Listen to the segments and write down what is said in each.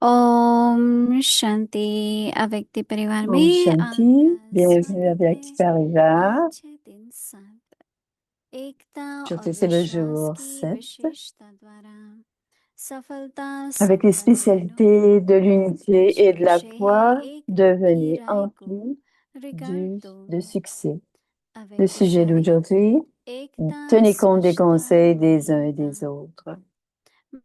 ओम शांति। अव्यक्ति परिवार Om में Shanti, आपका bienvenue स्वागत avec है। Parivar. 5 6 दिन 7 एकता और Aujourd'hui, c'est le विश्वास jour की 7 विशेषता द्वारा सफलता avec les संपन्न spécialités de l'unité et de la अध्यक्ष है foi. एकता की Devenez राय को emplis रिगार्डो de succès. Le sujet अव्यक्तिशाली d'aujourd'hui, एकता tenez compte des स्पष्टता conseils des uns et महीनता des autres.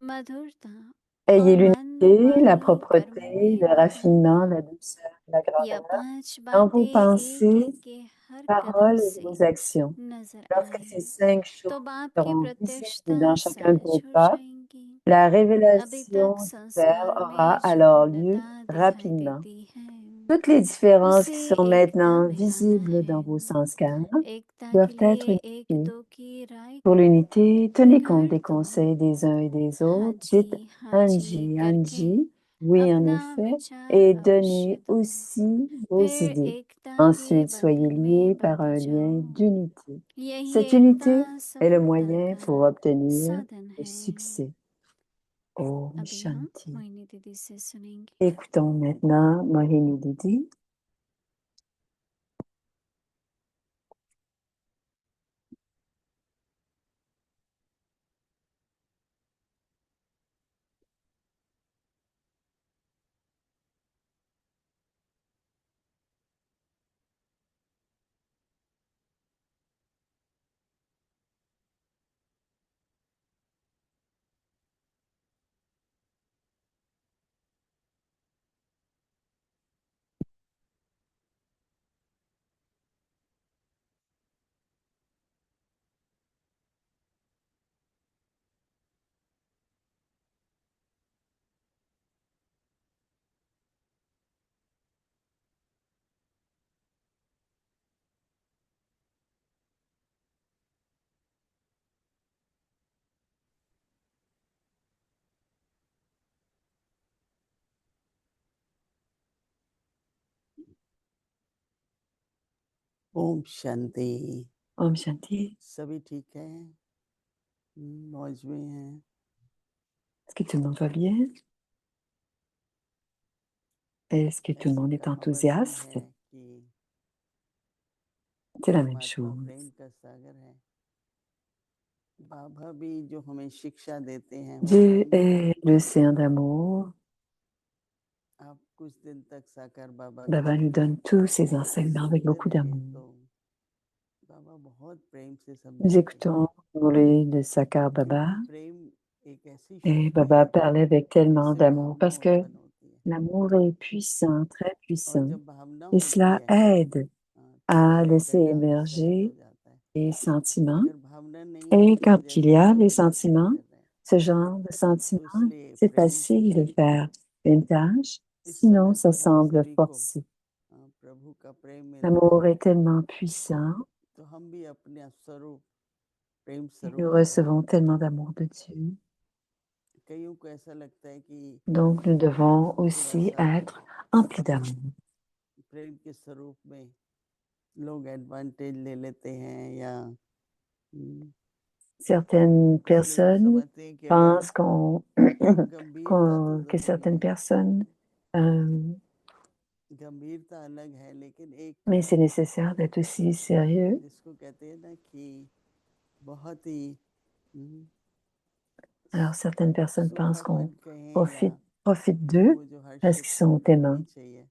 मधुरता और Ayez मन l'unité, la वाणी कर्मों propreté, में le raffinement, महानता। la douceur, la यह grandeur 5 dans vos बातें एक pensées, एक के हर कदम paroles et से vos actions. नजर Lorsque आए ces 5 choses तो बाप की seront visibles प्रत्यक्षता dans chacun de सहज vos हो pas, जाएंगी। la अभी तक révélation du Père संस्कार aura में जो alors lieu भिन्नता दिखाई rapidement. देती है Toutes les différences उसे qui sont एकता maintenant में लाना visibles है। dans vos संस्कार एकता के doivent लिए être एक unifiées. दो की राय Pour को l'unité, tenez compte des रिगार्डो conseils des uns et des autres. Dites हाँ जी Anji, करके Anji, oui en अपना effet, विचार et अवश्य donnez दो। aussi vos फिर idées. एकता के Ensuite, soyez बंधन liés में par बंधे un जाओ। lien d'unité. यही Cette एकता unité est le सफलता moyen का pour obtenir साधन le है। succès. Om अभी हम Shanti. मोहिनी दीदी से सुनेंगे। Écoutons maintenant Mohini Didi. Om Shanti. Om Shanti. सभी ठीक है, मौज में हैं। Est-ce que tout le monde va bien? Est-ce que tout le ऐसी monde est कहावत भी enthousiaste? है कि C'est la même परमात्मा chose. प्रेम का सागर है। बाबा भी जो हमें शिक्षा देते हैं वो Dieu प्रेम है। est l'océan d'amour. आप कुछ दिन तक साकार बाबा के Baba nous चरणों donne tous ses में enseignements avec सुनते beaucoup रहे d'amour. तो बाबा बहुत प्रेम से Nous समझाते हैं écoutons parler de Sakar क्योंकि Baba प्रेम एक ऐसी et शक्ति Baba है parlait avec tellement जिससे d'amour भावना parce que उत्पन्न होती है l'amour est puissant, très और puissant जब भावना et होती cela है aide तो à प्रेम laisser करना भी सहज हो émerger जाता है। les sentiments. अगर भावना नहीं है Et तो quand il जैसे y a सब les प्रेम से sentiments, कर रहे हैं ce genre de तो sentiments, इसलिए c'est प्रेम facile de faire une tâche, इस sinon समय ça पर हम semble सभी को forcé. प्रभु का प्रेम मिल रहा L'amour है est tellement puissant तो हम भी अपने स्वरूप प्रेम et स्वरूप nous हो जाए। recevons tellement d'amour de Dieu. कईयों को ऐसा लगता है कि Donc nous devons थोड़ा aussi सा être emplis d'amour. प्रेम के स्वरूप में लोग एडवांटेज ले लेते हैं या Certaines इसलिए वो personnes समझते हैं कि अगर pensent qu'on, गंभीरता तो que जरूरी certaines है, personnes, गंभीरता अलग है लेकिन एक mais c'est nécessaire d'être aussi sérieux. जिसको कहते हैं ना कि बहुत ही Alors certaines personnes pensent qu'on सुहागमन कहें या profite d'eux वो जो हर्ष parce qu'ils sont क्षमता aimants. होनी चाहिए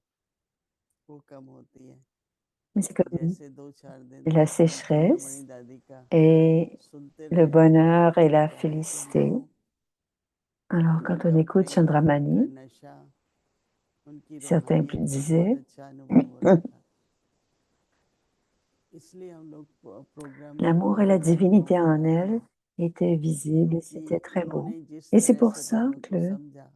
वो कम होती है। Mais c'est comme जैसे 2-4 दिन la तक हम चिंतामणि sécheresse दादी का et सुनते le रहे bonheur et la तो हमको félicité. मानो Alors quand on उनका écoute प्रेम उनका Chandramani, नशा उनकी certains रूहानियत का बहुत disaient, अच्छा अनुभव हो रहा था। इसलिए हम लोग प्रोग्राम में l'amour et बहुत la ज़्यादा divinité पहुंचते en आए हैं elle étaient visibles et क्योंकि c'était très beau. उन्होंने जिस Et c'est तरह pour से ça बाबा को que समझा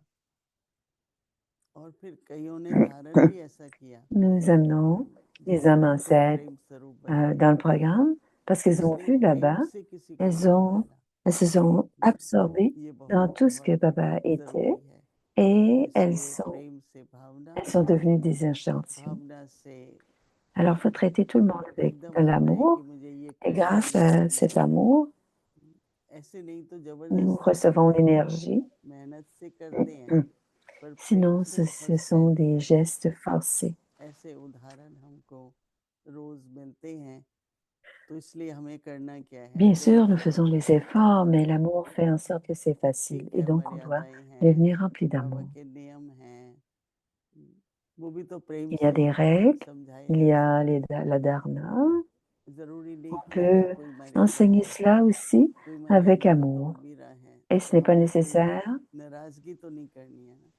और फिर कईयों ने धारण भी ऐसा किया nous amenons les जैसे hommes वो खुद enceintes प्रेम स्वरूप बने dans le programme parce qu'ils ont इसलिए vu प्रेम Baba, से किसी को नहीं निकाला। elles se sont absorbées ये dans बहुत tout ce बहुत que Baba était जरूरी है। et इसलिए प्रेम से elles sont devenues des échantillons. भावना से Alors, il faut traiter tout le monde avec एकदम de आता है कि l'amour मुझे ये et करना grâce ही à करना cet है, amour, ऐसे नहीं तो nous जबरदस्ती recevons l'énergie मेहनत से करते हैं पर प्रेम Sinon, से ce बहुत sont सहते des हैं। gestes forcés. ऐसे उदाहरण हमको रोज मिलते हैं, तो इसलिए हमें करना क्या है? Bien प्रेम sûr, nous करो। faisons des efforts, mais l'amour fait en sorte que c'est facile. ठीक Et है, donc, on doit मर्यादाएं हैं, devenir rempli बाबा d'amour. के नियम हैं, वो भी तो प्रेम Il y a से des règles, समझाए il y जाते a हैं। la dharma. जरूरी On नहीं कि हर peut कोई मर्यादा enseigner हो, cela aussi कोई avec मर्यादा को तोड़ amour. भी रहा है, Et ce तो n'est pas हमें कोई nécessaire. नाराजगी तो नहीं करनी है ना।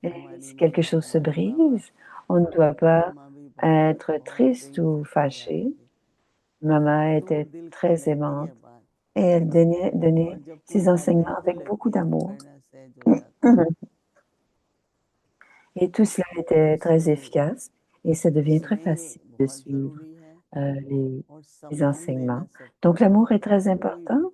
Et हमारी si quelque माँ, chose se हमारे बाबा, brise, on ne doit pas मामा भी बहुत être बहुत triste प्रेम ou से fâché. समझाती थी, Maman तो वो était दिल को très लगती है aimante बात, et elle donnait और जब कोई ses बात दिल enseignements को avec beaucoup लगती है तो d'amour. करना सहज हो जाता है। Et tout cela तो était très इसलिए efficace et ça devient très स्नेह facile de बहुत suivre जरूरी है, les, और les सम्मान देना enseignements. सबको, Donc l'amour est très कोई important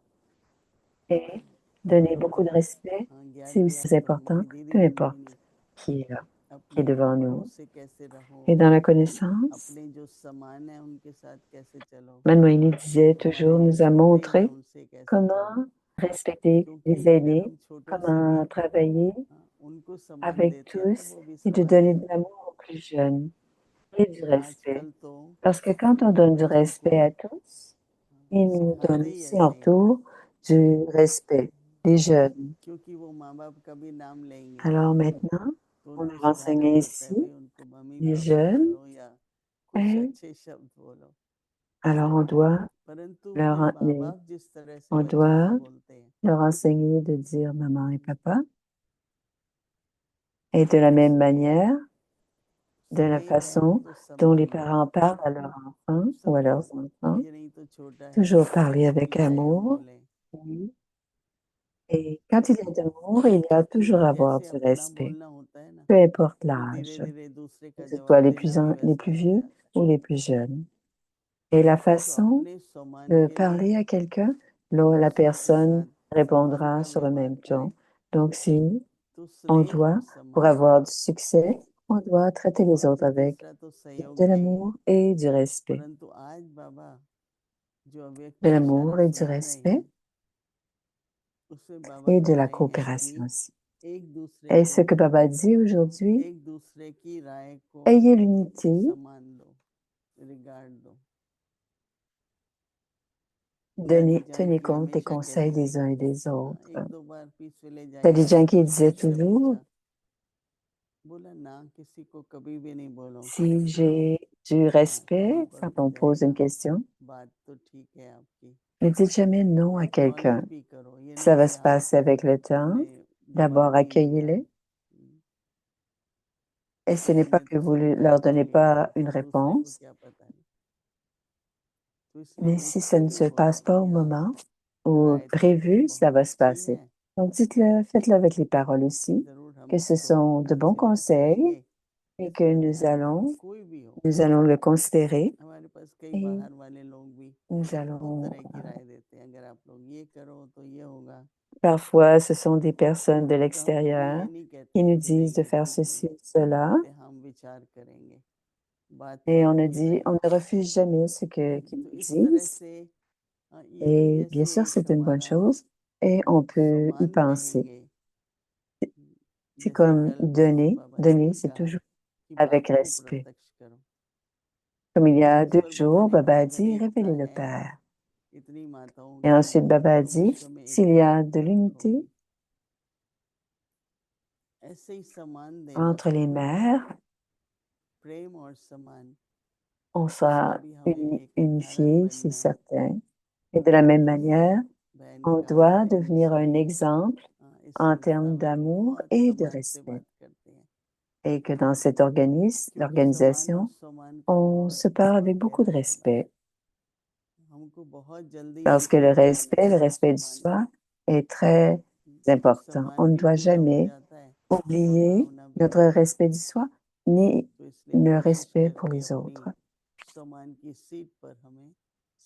भी। et donner beaucoup de respect, हाँ, ज्ञान c'est दिया aussi तो important, हमारी दीदी peu importe Mandakini, qui est là, qui est अपने devant बड़ों nous. से कैसे रहो, Et dans la connaissance, अपने जो समान है उनके साथ कैसे चलो, Manuel disait हमारे toujours, जो nous a छोटे हैं montré उनसे कैसे चलो, comment respecter क्योंकि les अगर aînés, हम छोटों से भी comment travailler उनको सम्मान avec देते हैं तो tous वो भी et de सम्मान donner de देंगे। l'amour aux plus jeunes et du respect. आजकल तो Parce que quand on donne du बच्चों respect को à tous, ils nous donnent सिखाते ही aussi en ऐसे हैं, retour du respect, les jeunes. क्योंकि वो माँ बाप का भी नाम लेंगे, Alors maintenant, तो on उनको a सिखाना renseigné पड़ता है, ici भाई उनको मम्मी les पापा jeunes बोलो या कुछ et अच्छे शब्द बोलो। alors परंतु फिर माँ बाप जिस तरह से on बच्चों से doit बोलते हैं, leur enseigner de dire maman et papa. Et de la तो même स्नेह manière, de la स्नेह है façon तो dont les सम्मान दो parents parlent à leurs enfants ou à सबको, leurs enfants, ये नहीं तो छोटा है toujours parler avec इसलिए हम amour. बोले। Oui. Et quand il y a d'amour, il y a toujours à avoir जैसे du अपना respect, बोलना होता है ना, peu importe तो धीरे l'âge, धीरे दूसरे que का ce soit जवाब देना भी les वैसा plus ही हो vieux जाता है। ou les plus jeunes. Et la तो façon अपने सम्मान de के लिए parler à quelqu'un, la सबके personne साथ सम्मान répondra का sur le व्यवहार même करें, ton. Donc, si तो on स्नेह doit, और pour सम्मान, avoir du succès, on doit traiter les और autres फिर avec तीसरा तो de सहयोग है ही। l'amour et du respect. परंतु आज बाबा जो अव्यक्त De इशारा l'amour et du सुना रहे respect हैं, उसमें बाबा et de कह la रहे हैं coopération कि aussi. एक दूसरे Et को, ce que Baba dit aujourd'hui, एक दूसरे की राय को ayez l'unité, सम्मान दो, रिगार्ड दो। दादी जान tenez की compte des हमेशा conseils कहती थी, des uns et des autres. एक दो बार पीछे Tadi जाइए, Janki disait ऐसा toujours, पूछा, बोला ना किसी को कभी भी नहीं बोलो, si j'ai du हाँ टाइम respect पर quand हो on pose une जाएगा, question, बात तो ठीक है आपकी, ne dites jamais non à quelqu'un. Acknowledge भी करो, ये Ça नहीं va कि se हाँ passer avec le temps. हमने जवाब D'abord, नहीं दिया, accueillez-les. Et ce n'est pas हमने que तो vous ne स्वीकार leur कर donnez लिया, pas une दूसरे को réponse, क्या पता है। तो इसलिए mais si ça उससे ne भी se बोलो passe pas au कि हाँ moment ou राय तो आपकी prévu, ça बहुत va se अच्छी passer. है, Donc dites-le, faites-le avec les paroles aussi, जरूर हम que ce इसको sont de bons conseils करेंगे, et इस que पर ध्यान देंगे, कोई भी हो। nous allons le considérer हमारे पास कई et बाहर वाले लोग भी nous बहुत allons... तरह की राय देते हैं, अगर आप लोग ये करो तो ये होगा, Parfois, ce sont des personnes de तो हम कभी l'extérieur ये नहीं कहते qui nous हैं कि नहीं disent de ये faire ठीक ceci नहीं ou है, cela, कहते हैं हम विचार करेंगे, बात तो et on a आपकी dit, सही on है। ne refuse jamais ce qu'ils तो nous इस तरह disent. से ये भी Et bien जैसे sûr, एक c'est une bonne हमारा chose et on peut y सम्मान penser. कहेंगे, C'est जैसे comme कल परसों donner, बाबा जी donner, ने c'est कहा toujours कि avec बाप को respect. प्रत्यक्ष करो, Comme il y a इस 2 पर बाबा jours, ने Baba कहा a अगर dit, एकता révélez le है Père. इतनी माताओं Et की, ensuite, Baba a तो dit, विश्व में s'il y Ekta a de जरूर l'unité होगी। ऐसे ही सम्मान देना entre les सबको, mères, प्रेम और सम्मान, on उसका sera भी हमें एक उदाहरण unifiés, c'est बनना है। certain. Et de la même manière, बहन on का doit बहन devenir un इसलिए exemple इस en संस्था termes में d'amour बहुत et de सम्मान से respect. बात करते हैं, Et que dans cet क्योंकि सम्मान और l'organisation, सम्मान का on बहुत se parle avec beaucoup de गहरा संबंध respect. है। हमको बहुत जल्दी Parce que सीखना चाहिए le इसको, respect du सम्मान soi को, est très क्योंकि important. On सम्मान ne भी doit पूरा हो jamais जाता है और oublier भावना भी notre पूरी respect होती du है। soi, ni तो इसलिए le कोशिश respect pour करके les अपनी autres. सम्मान की सीट पर हमें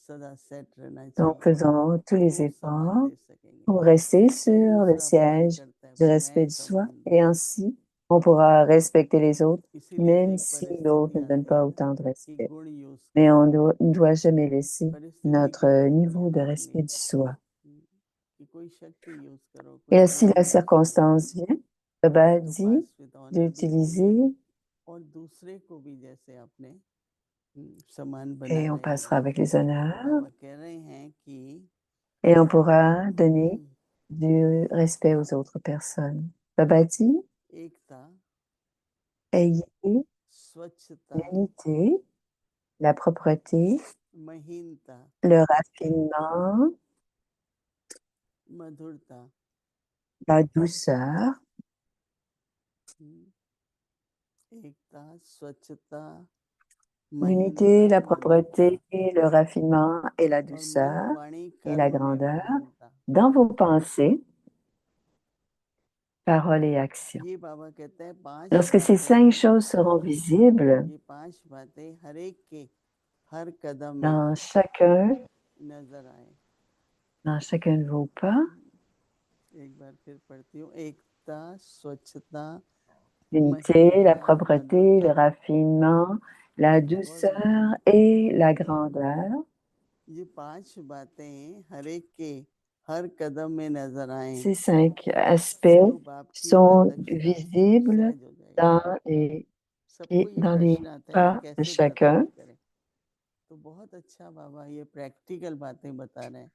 सदा सेट रहना Donc, चाहिए, faisons tous les खूब सम्मान efforts दे सकेंगे। pour rester फिर sur le दूसरा प्लान siège करता है, du भाई मैं respect du soi सम्मान et दूं, ainsi on pourra respecter les autres, इसीलिए तो même एक si l'autre परिस्थिति ne donne आती pas है ना autant de कि respect. गुण यूज Mais करो, on ne doit jamais laisser परिस्थिति notre की परिक्रिया niveau de करनी respect है du soi. कि कोई कोई शक्ति यूज करो, Et कोई si गुण la यूज करो, circonstance vient, Baba तो dit पास विद ऑनर भी होंगे d'utiliser और दूसरे को भी जैसे आपने समान बना et on रहे passera होगे। avec les honneurs बाबा कह रहे हैं कि et on pourra donner du respect aux autres personnes. Baba dit, एकता, ayez स्वच्छता, l'unité, la propreté, महीनता, le raffinement, मधुरता, la douceur, एकता, स्वच्छता, l'unité, महीनता, la मधुरता propreté, le raffinement et la और मन, douceur वाणी, et la कर्म में grandeur महानता। dans vos pensées, paroles et actions. ये बाबा कहते हैं 5 Lorsque ces 5 बातें, choses seront visibles ये 5 बातें हर एक के हर कदम में dans chacun, नजर आए। dans chacun de vos pas, एक बार फिर पढ़ती हूँ। एकता, स्वच्छता, l'unité, la महीनता, propreté, le मधुरता। raffinement, la बहुत बढ़िया। douceur et la grandeur. ये 5 बातें हर एक के हर कदम में नजर आए Ces 5 aspects तो बाप की sont प्रत्यक्षता visibles सहज हो जाएगी। dans les, सबको ये dans les प्रश्न आता है ये pas de कैसे chacun. प्रकट करें, तो बहुत अच्छा बाबा ये प्रैक्टिकल बातें बता रहे हैं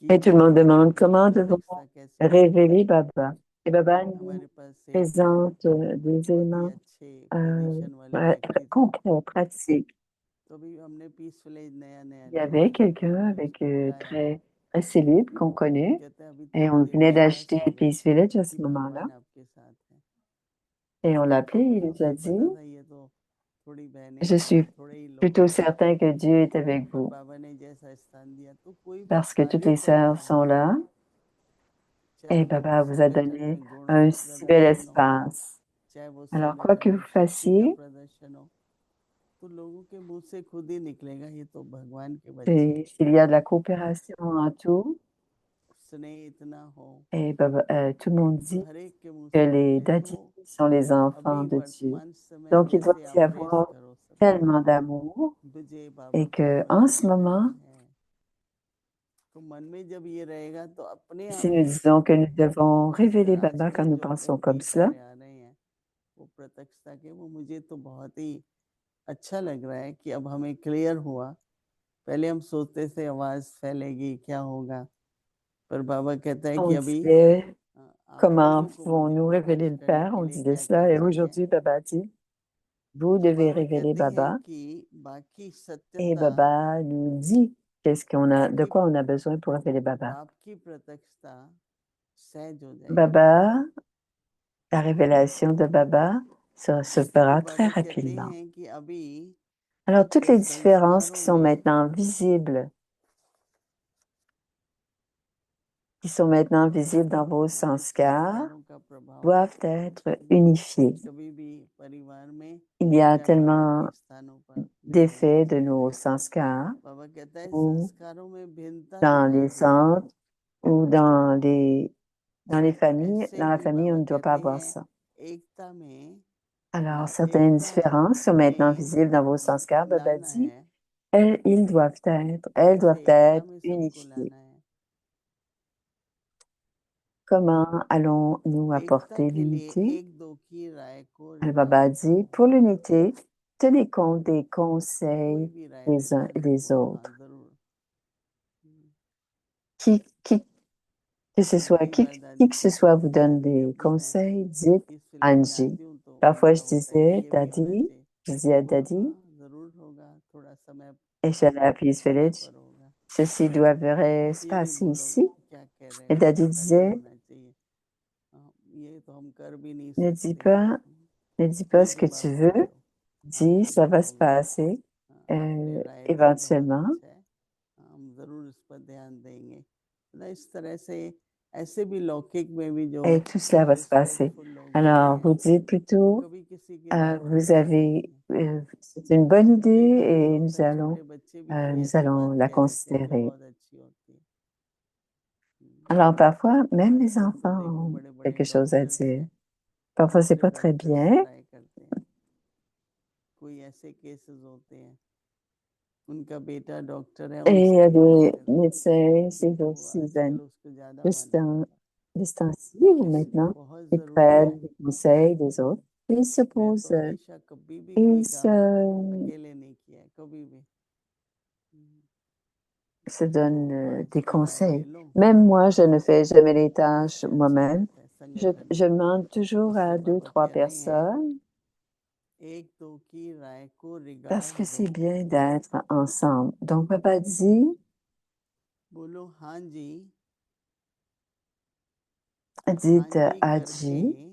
कि Et tout le monde बाप demande की comment devons प्रत्यक्षता कैसे होगी। révéler Baba. Et Baba nous हमारे पास एक présente des बहुत ही éléments अच्छे पोजीशन वाले व्यक्ति थे, concrets, pratiques. तो अभी हमने पीस विलेज नया नया Il y लिया, avait quelqu'un तो avec उसको बुलाया, très célèbre qu'on connaît कहते हैं अभी et तो on मुझे venait विश्वास d'acheter हो गया Peace Village à कि ce moment-là भगवान आपके साथ है। et on l'a appelé, il nous a मुझे dit, पता था ये तो थोड़ी बहनें je हैं suis और थोड़े ही लोग plutôt हैं, certain que Dieu est avec पर vous बाबा ने जैसा स्थान दिया तो कोई भी parce que toutes कार्य les करना sœurs हो, sont là चाहे et वो Baba किसी vous a कथक donné में गुण un का si bel प्रदर्शन हो, espace. चाहे वो Alors, quoi संगठन que में vous शक्ति का fassiez, प्रदर्शन हो, तो लोगों के मुंह से खुद ही निकलेगा ये तो भगवान के बच्चे हैं। s'il y a de la coopération en tout, स्नेह इतना हो et Baba, tout le monde तो dit हर एक के मुंह que से les निकले। dadis तो sont les enfants अभी de Dieu. वर्तमान समय Donc, il doit जैसे y आप प्रेस avoir करो सबको, tellement d'amour विजय बाबा et को que en प्रेस ce कर moment, रहे हैं, तो मन में जब ये रहेगा तो अपने si आप nous disons que nous devons जिस révéler तरह Baba quand आजकल nous जो pensons comme ओपी cela, कार्य आ रहे हैं वो प्रत्यक्षता के, वो मुझे तो बहुत ही अच्छा लग रहा है कि अब हमें क्लियर हुआ। पहले हम सोचते थे आवाज फैलेगी क्या होगा, पर बाबा कहता है कि on अभी disait आप comment लोगों को मुझे pouvons-nous révéler प्रकट le करने Père, के on लिए disait क्या क्या cela et चाहिए। aujourd'hui Baba dit, vous तो devez बाबा révéler कहते हैं Baba कि बाकी et सत्यता, Baba nous dit qu'est-ce qu'on a, de बाकी quoi on a besoin pour révéler Baba. बाप की प्रत्यक्षता सहज हो जाएगी। Baba, la révélation de Baba se तो fera très बाबा कहते rapidement. हैं कि अभी Alors, toutes जो les différences संस्कारों qui sont में maintenant visibles, dans vos sanskars, संस्कारों का प्रभाव doivent être unifiées. कभी भी परिवार में Il y a या बाबा tellement के स्थानों पर नहीं होना d'effets de चाहिए। nos sanskars बाबा कहता है ou संस्कारों में भिन्नता dans les दिखाई देगी, centres ou dans les familles. ऐसे Dans la he famille, on Baba ne doit pas कहते avoir हैं ça. एकता में, Alors, certaines एकता différences sont maintenant में visibles dans vos sanskars. Baba लाना dit, है, elles कैसे doivent एकता être में सबको unifiées. लाना है। Comment allons-nous एकता apporter के लिए l'unité? एक दो की राय को Le Baba dit, रखो, pour l'unité, tenez compte des कोई conseils भी राय des देता uns है et तो des बोलो हाँ autres. जरूर। Que ce soit, कई बार qui दादी que ce soit vous donne जब des भी मैं conseils, dites इस विलेज में Angie. आती हूँ तो Parfois, उनका je होता है कि disais ये भी होना Daddy, चाहिए, je disais à तो बोलो Daddy, हाँ जरूर होगा, थोड़ा समय et j'allais à Peace समय Village, पर होगा। ceci devrait se ये नहीं passer बोलोगे ici. क्या कह रहे Et हो, Daddy ऐसा नहीं disait, होना चाहिए, हाँ, ये तो हम कर भी नहीं ne dis सकते, pas, ne dis pas ये ce que जब tu आप veux, बोलते हो dis, आपको ça जो va se होगा, passer हाँ, आपने राय दी बहुत éventuellement. अच्छा है, हम जरूर इस पर ध्यान देंगे। तो इस तरह से ऐसे भी लौकिक में भी जो Et tout cela va se passer. Respectful लोग होते Alors, हैं vous dites वो plutôt, कभी किसी की राय को vous नहीं avez, सुनेंगे, c'est une bonne idée कई बार ऐसा et होता है छोटे बच्चे भी कोई nous ऐसी allons बात la कह देते हैं जो considérer. बहुत अच्छी होती है। Alors, parfois, même les आजकल तो enfants देखो ont बड़े बड़े quelque chose à डॉक्टर्स dire. हैं, Parfois, c'est दूसरे pas très डॉक्टर्स से bien. राय करते हैं, कोई ऐसे केसेस होते हैं उनका बेटा डॉक्टर है, Et il y a उनसे बात des करते médecins, हैं, ces तो jours-ci, आजकल उसको ज़्यादा माना distant, जाता है। distanciés ou तो इसलिए maintenant, बहुत ils ज़रूरी prennent है। les conseils des autres. Ils se मैं तो posent, हमेशा कभी भी कोई ils काम se, अकेले नहीं किया है, कभी भी। se तो donnent des इसकी राय ले conseils. लो, Même moi, je ne fais jamais les tâches इससे अच्छा moi-même. रहता है संगठन Je में। demande toujours इसलिए à deux, बाबा trois कह रहे हैं, personnes एक दो की राय को parce रिगार्ड que दो, c'est bien d'être ensemble. Donc, papa dit, बोलो हाँ जी, हाँ dites जी करके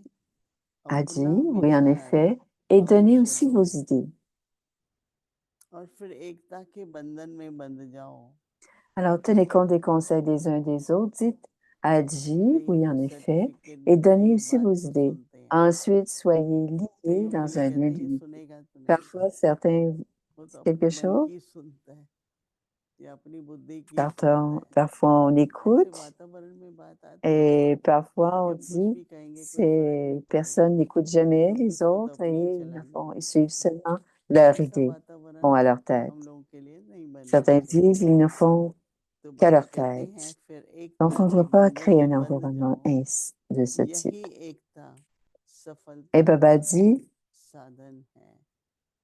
a dit, अपना oui, en विचार effet, et donnez भविष्य aussi दो, vos idées. और फिर एकता के बंधन में बंध जाओ। Alors, tenez compte des conseils des uns et des autres. Dites a dit, oui, कई en तो effet, सर्टिफिकेट et देते हैं, donnez एक aussi बात vos को idées. सुनते हैं, Ensuite, soyez कई liés वो dans मुझे un कहते lien हैं ये d'unité. सुनेगा तो नहीं, Parfois, certains वो disent तो quelque अपने मन chose, की सुनता है या अपनी बुद्धि की सुनता है। parfois on ऐसे écoute, वातावरण में बात आती है et parfois कि on हम कुछ dit भी कहेंगे कोई फर्क ces नहीं पड़ेगा, personnes n'écoutent jamais क्योंकि les उसको तो autres et अपनी ही ils ne चलानी font, है। ils suivent seulement leur ऐसा idée, वातावरण vont à leur tête. हम लोगों के लिए नहीं बनना Certains चाहिए। disent ils ne font तो qu'à बाबा leur कहते हैं tête. फिर Donc, एकता on ne के doit pas बंधन créer un में बंध environnement जाओ, de ce यही type. एकता Et सफलता Baba का dit, साधन है।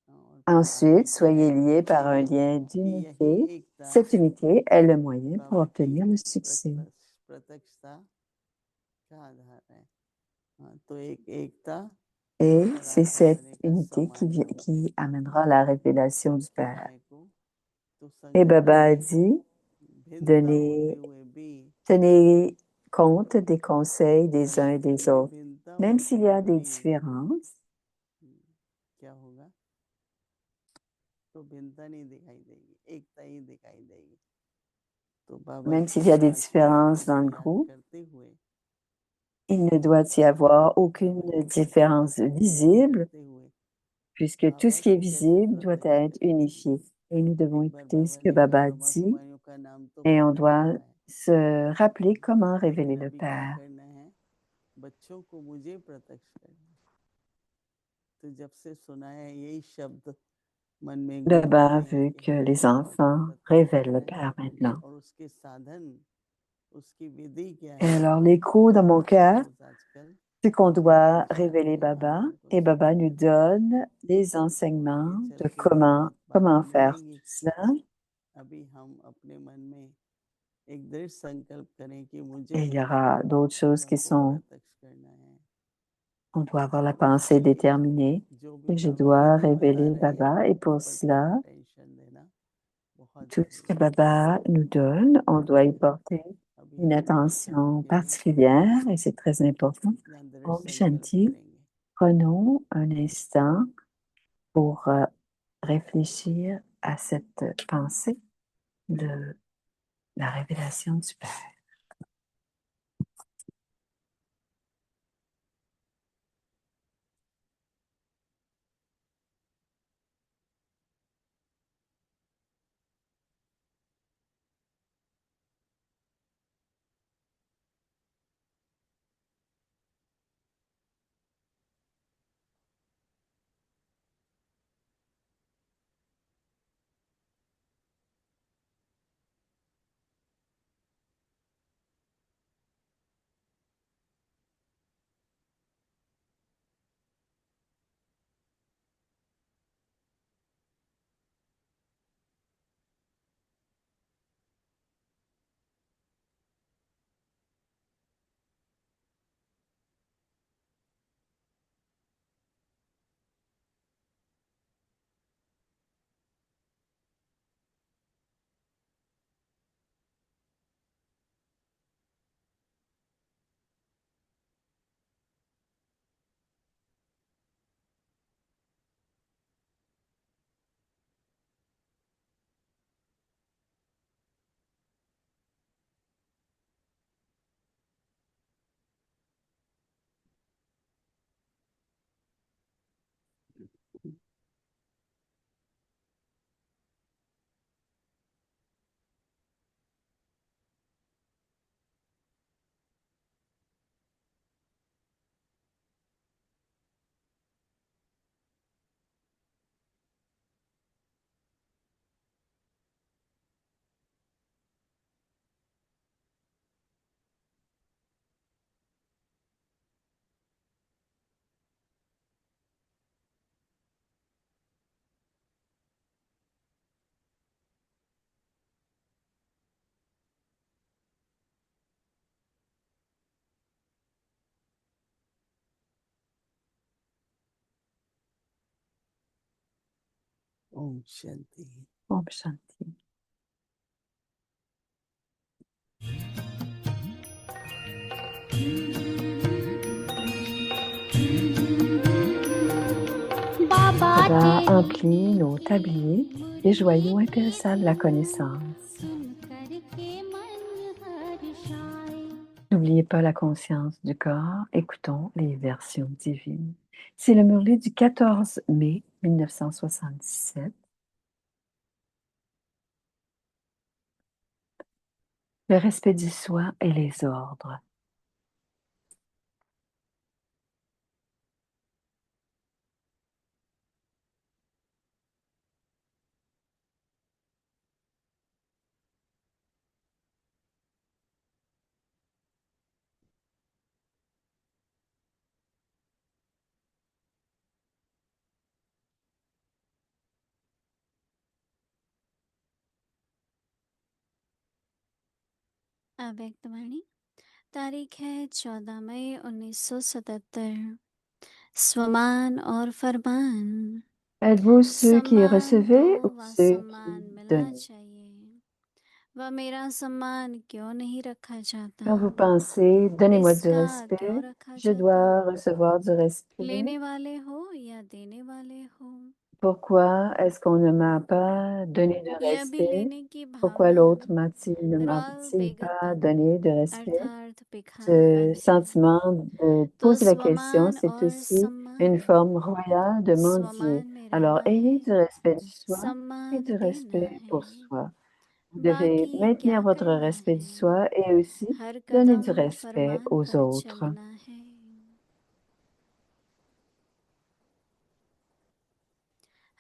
और फिर आगे ensuite, क्या soyez है liés par un lien कि यही d'unité. एकता Cette unité est le moyen pour बाबा की obtenir le succès. प्रत्यक्षता का आधार है। हाँ, तो एक एकता Et और c'est आगे cette बनेगा unité समानता। qui amènera la révélation du उसकी Père. राय को तो Et संगठन Baba a में dit, भिन्नता होते हुए भी tenez compte des conseils des uns et संगठन des में autres. भिन्नता Même होते s'il y a हुए des भी différences, क्या होगा, तो भिन्नता नहीं दिखाई देगी, एकता ही दिखाई देगी। तो बाबा même s'il y की a des आज की différences वाणी dans को le याद groupe, करते हुए, il ne doit y avoir aucune बाबा की différence प्रत्यक्षता को याद visible, करते हुए puisque tout बाबा ce qui est को कैसे visible doit प्रत्यक्ष être करें। unifié. Et nous devons एक बार écouter ce बाबा que ने Baba ब्रह्मा dit कुमारियों का नाम तो et on पता ही doit होगा है, se rappeler comment révéler लेकिन le अभी क्या Père. करना है, बच्चों को मुझे प्रत्यक्ष करना। तो जब से सुना है यही शब्द मन में Baba गूंजते हैं veut कि que हमें les बाबा को enfants प्रत्यक्ष révèlent करना le है, Père maintenant. और उसके साधन, उसकी विधि क्या Et है, alors, l'écho dans mon वो cœur, रोज आजकल c'est qu'on बाबा doit बताते révéler हैं, हम Baba लोगों को et Baba nous सुनते हैं, donne les और आगे enseignements चल de के भी बहुत comment बातें faire मिलेंगी। cela. अभी हम अपने मन में एक दृढ़ संकल्प करें कि मुझे Et il y aura d'autres choses बाबा qui को sont, प्रत्यक्ष करना है। on doit avoir la और pensée उसके लिए déterminée. जो भी Et je बाबा dois विधि बता révéler रहे हैं Baba. Et उस pour पर थोड़ा cela, अटेंशन देना बहुत tout ce que जरूरी है। Baba nous donne, on doit y porter अभी une हम कुछ क्षणों attention के लिए particulière et c'est très important. अपना दृढ़ Om संकल्प Shanti, करेंगे। prenons un instant pour réfléchir à cette pensée de la révélation du Père. Om Shanti. Om Shanti. Baba emplit nos tabliers des joyaux impérissables de la connaissance. N'oubliez pas la conscience du corps, écoutons les versions divines. C'est le Murli du 14 mai 1977. Le respect du soi et les ordres. अव्यक्तवाणी तारीख है 14 मई 1977। स्वमान और फरमान। Êtes-vous ceux qui सम्मान recevez दो ou व ceux सम्मान qui मिलना donnent? चाहिए। वह मेरा सम्मान क्यों नहीं रखा जाता? Quand vous pensez, donnez-moi du इसका respect, क्यों रखा je जाता? dois recevoir du respect. लेने वाले हो या देने वाले हो, Pourquoi est-ce qu'on ne m'a pas donné de यह भी respect? लेने की Pourquoi भावना l'autre ne रॉल m'a-t-il pas बेगत donné de respect? अर्थात Ce पिखानापन है। sentiment de तो poser la question, स्वमान c'est और aussi une सम्मान forme royale de mendier. स्वमान में Alors, रहना ayez है, du respect du soi et सम्मान du देना respect है। pour soi. Vous devez बाकी maintenir क्या votre करना respect du है, soi et aussi हर donner du कदम respect फरमान aux पर autres. चलना है।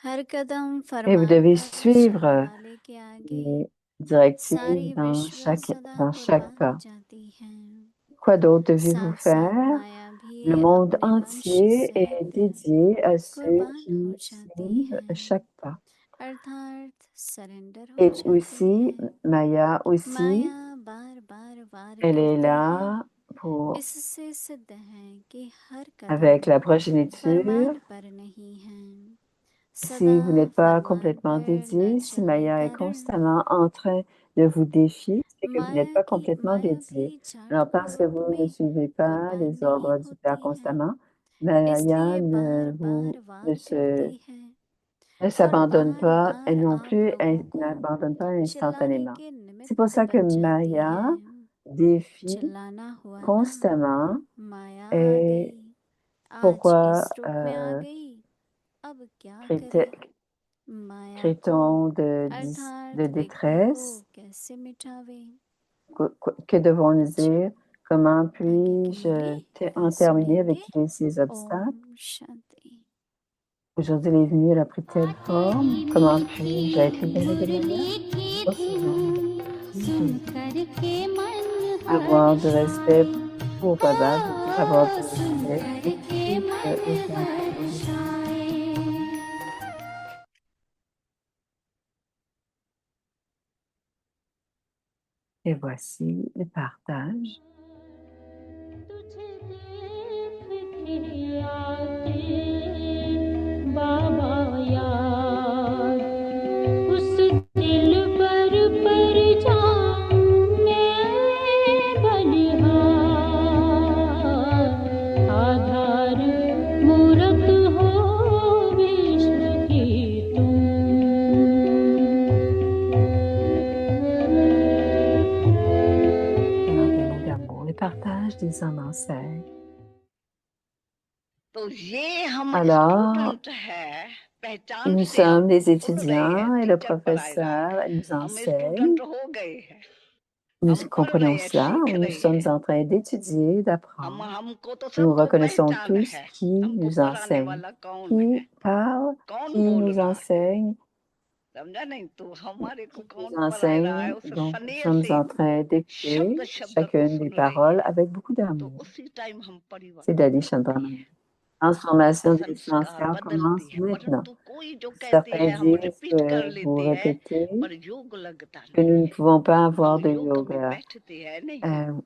हर कदम Et vous फरमान devez पर suivre चलने वाले के आगे les directives सारी विश्व सदा dans chaque कुर्बान हो pas. जाती है। Quoi d'autre devez-vous साथ साथ faire? माया भी Le monde अपने वंश entier est सहित dédié à ceux कुर्बान हो qui जाती suivent है, chaque pas. अर्थात सरेंडर हो Et जाती aussi, है। Maya aussi, माया बार बार वार elle est करती है। là pour, इससे सिद्ध है कि हर avec कदम la progéniture. फरमान पर नहीं है, सदा Si vous n'êtes pas फरमान complètement पर न dédié, si चलने Maya est कारण constamment en train de vous défier, c'est que vous n'êtes pas complètement माया dédié. भी जाट Alors, के parce que रूप vous ne में suivez pas कुर्बान les नहीं ordres du Père होती है, constamment, Maya इसलिए बार बार ne वार करती है और s'abandonne बार pas et बार non आप plus, लोगों elle को n'abandonne pas चिल्लाने instantanément. के C'est pour निमित्त ça que बन जाती Maya है। défie चिल्लाना हुआ ना, constamment. माया आ Et गई, आज pourquoi इस रूप में आ गई, अब क्या करे। crée- माया को crée-t-on de अर्थात विघ्न को détresse? कैसे मिटावे। Que devons-nous dire? Comment आगे puis-je बोलेंगे en फिर terminer avec सुनेंगे। tous ces obstacles? Om Shanti. Aujourd'hui, les venus a pris telle forme. Comment puis-je être libéré de Maya? Recevons avoir du respect pour Baba veut dire avoir du respect aussi aux autres. Et voici le partage. Dans des mots d'amour, le partage des hommes ancêtres. Alors, nous sommes des étudiants et le professeur nous enseigne. Nous comprenons cela, nous sommes en train d'étudier, d'apprendre. Nous reconnaissons tous qui nous enseigne, qui parle, qui nous enseigne, nous enseigne. Donc, nous sommes en train d'écouter chacune des paroles avec beaucoup d'amour. C'est Dadi Chandramani. Transformation des essentiels commence maintenant. Certains disent que vous répétez que nous ne pouvons pas avoir de yoga.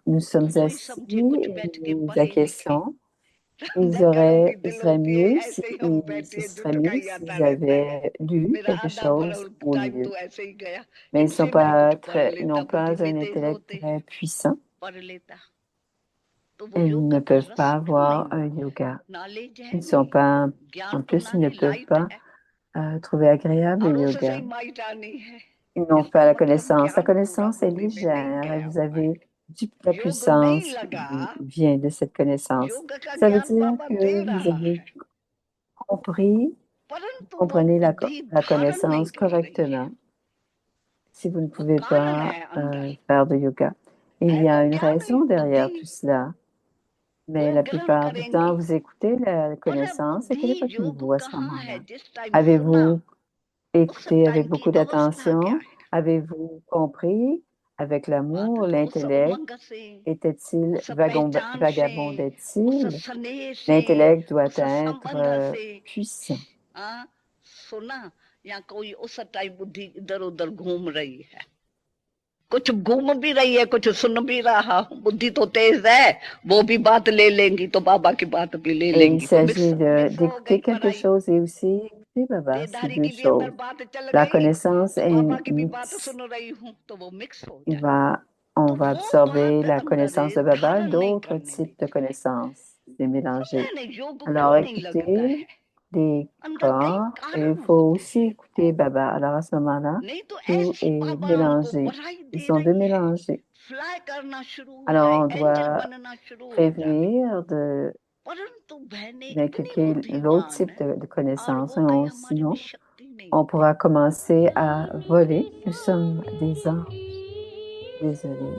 Nous sommes assis et nous acquiesçons il serait mieux ce serait mieux s'ils avaient lu quelque chose au lieu. Mais ils n'ont pas un intellect très puissant. Ils ne peuvent pas avoir un yoga. Ils sont pas, en plus, ils ne peuvent pas trouver agréable le yoga. Ils n'ont pas la connaissance. La connaissance est légère et vous avez la puissance vient de cette connaissance. Ça veut dire que vous avez compris, comprenez la connaissance correctement si vous ne pouvez pas faire de yoga. Il y a une raison derrière tout cela, mais la plupart du temps, vous écoutez la connaissance et quel est votre niveau à ce moment-là? Avez-vous écouté avec beaucoup d'attention? Avez-vous compris avec l'amour, l'intellect? Était-il vagabondait-il? L'intellect doit être puissant. कुछ घूम भी रही है, कुछ सुन भी रहा हूँ, बुद्धि तो तेज है, वो भी बात ले लेंगी तो बाबा की बात भी ले Et लेंगी। il s'agit d'écouter quelque chose et aussi écouter Baba, c'est deux choses. La connaissance est mixte. On va absorber la connaissance de Baba, d'autres types de connaissances. C'est mélangé. Alors, écoutez des corps et il faut aussi écouter Baba. Alors, à ce moment-là, tout est mélangé. Ils sont deux mélangés. Alors, on doit prévenir d'inculquer l'autre type de connaissances. Sinon, on pourra commencer à voler. Nous sommes des anges. Désolée.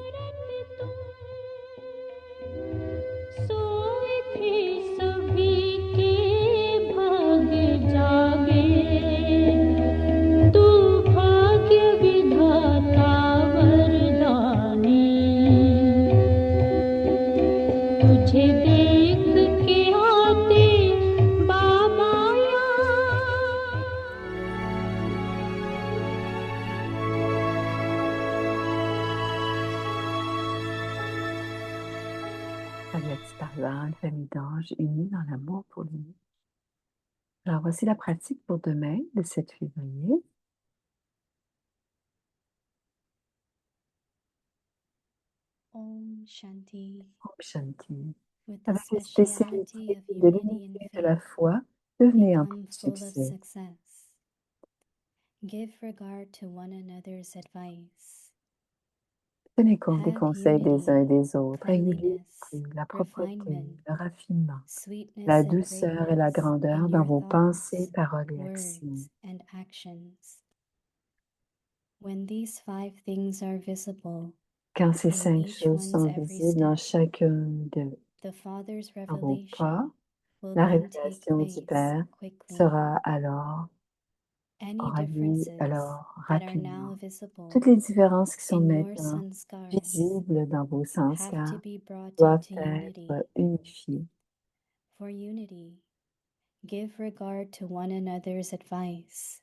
Une famille d'anges unis dans l'amour pour l'unité. Alors, voici la pratique pour demain, le 7 février. Om Shanti. Om Shanti. With the Avec la speciality spécialité of de unity l'unité and de la faith, foi, devenez en become de full of succès. success. Give regard to one another's advice. Tenez compte des Have conseils des uns et des autres. Ayez cleanliness, la propreté, refinement, le raffinement, sweetness la and douceur et la greatness grandeur in dans your vos pensées, thoughts, paroles et actions. words, and actions. When these 5 things are visible, Quand ces in 5 each choses one's sont every visibles dans step, chacune de the Father's vos pas, revelation will la then take révélation du place Père quickly. sera alors Any aura lieu differences alors that are rapidement. now visible Toutes les différences qui sont in your maintenant sanskars visibles dans vos have to sanskars be brought doivent into unity. être unifiées. For unity, give regard to one another's advice.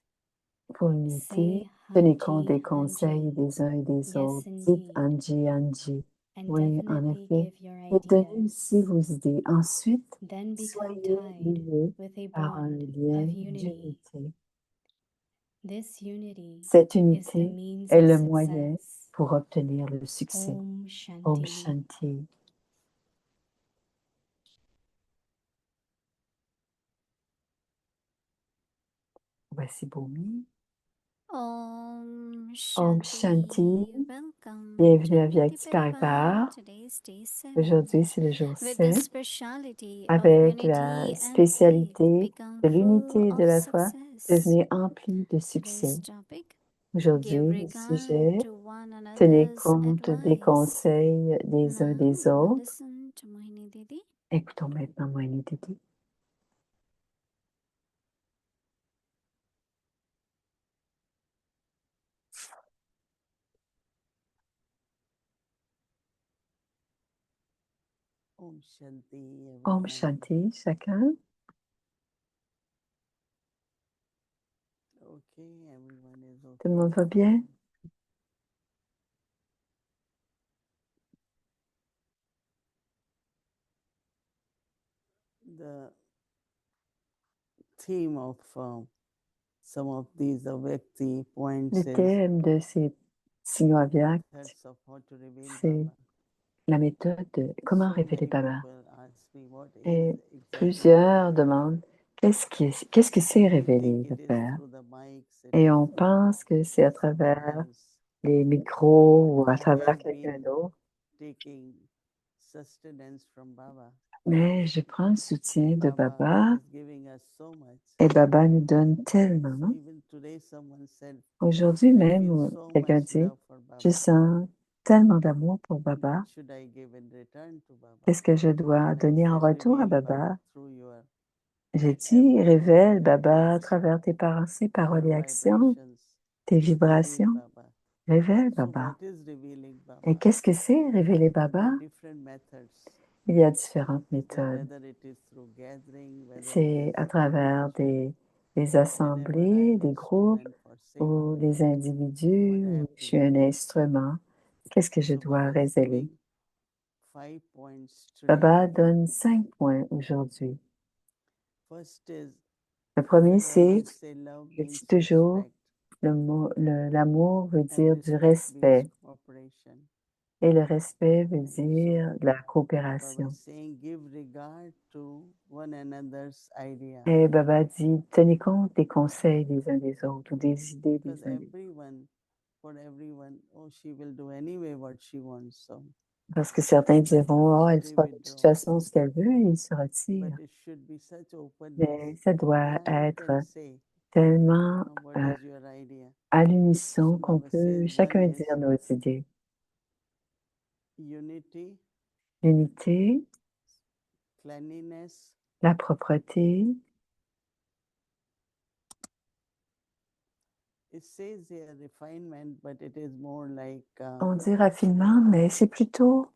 Pour l'unité, Say tenez compte des Hanji conseils Hanji, des uns et des yes autres. Dites indeed, Anji Anji. and Oui, en definitely effet. give your Et donnez ideas. aussi vos idées. Ensuite, Then become soyez tied liés with a par un bond lien of unity. d'unité. This unity Cette is the unité means est of le moyen success. pour obtenir le succès. Om Om Shanti. Shanti. Voici Bhumi. Om Om Shanti. Shanti. Welcome Bienvenue to à Unity Vyakti Parivar. Parivar. Today's day 7. Aujourd'hui, c'est le jour With the 7. speciality of Avec unity la and faith, spécialité become de full l'unité et de of la foi, success. devenez empli de Today's succès. topic: Aujourd'hui, give le regard sujet, to one tenez another's compte des advice. conseils des uns Now des we will autres. listen to Mohini Didi. Écoutons maintenant Mohini Didi. Om Shanti, Om everyone. Shanti, chacun. Okay, everyone is okay. Tout le monde va bien? the theme of some of these Avyakti points Le is thème de ces signaux avyakts, methods of how to reveal c'est Baba. la méthode de comment So révéler many Baba. people ask me what is Et exactly plusieurs Baba. demandent qu'est-ce que c'est We révéler think le it is Père? through the mics, it Et is on through pense que c'est à someone travers else. les micros ou à I travers have quelqu'un been d'autre. taking sustenance from Baba. Mais je prends le soutien de Baba Baba is giving us so much. et Baba nous donne So tellement. even today someone said, Aujourd'hui I même, feel so quelqu'un much dit, love for je Baba. sens tellement d'amour pour What Baba. should I give in return to Baba? Qu'est-ce que je dois I donner en said, retour à reveal Baba? Baba through your J'ai dit, every révèle word, Baba à speech, travers tes pensées, paroles your et actions, vibrations. tes Reveal vibrations. Baba. Révèle So Baba. what is revealing Et Baba? qu'est-ce que c'est révéler There Baba? are different methods. Il y a différentes That méthodes. whether it is through gathering, whether it C'est is à travers des whenever I assemblées, am des groupes instrument for ou singing, des individus what I où have je to suis un reveal. instrument. Qu'est-ce que je So dois Baba is révéler? giving 5 points today. Baba donne 5 points aujourd'hui. First is, Le I premier, will c'est, always say love je means dis toujours, respect, l'amour veut and dire du respect respect. means cooperation. Et le respect veut And dire so de la Baba coopération. is saying give regard to one another's idea. Et Baba dit, tenez compte des conseils des uns des autres ou des idées Because des uns des autres. for everyone, oh, she will do anyway what she wants. So, Parce que certains diront, oh, elle they fera de toute withdraw. façon ce qu'elle veut et il se retire. But it should be such openness. Mais ça doit Yeah, you être can say, tellement what is your idea? à l'unisson So qu'on Baba peut says chacun one is dire nos idées. unity, L'unité, cleanliness, la propreté. it says here refinement, but it is more like On dit raffinement, mais c'est plutôt,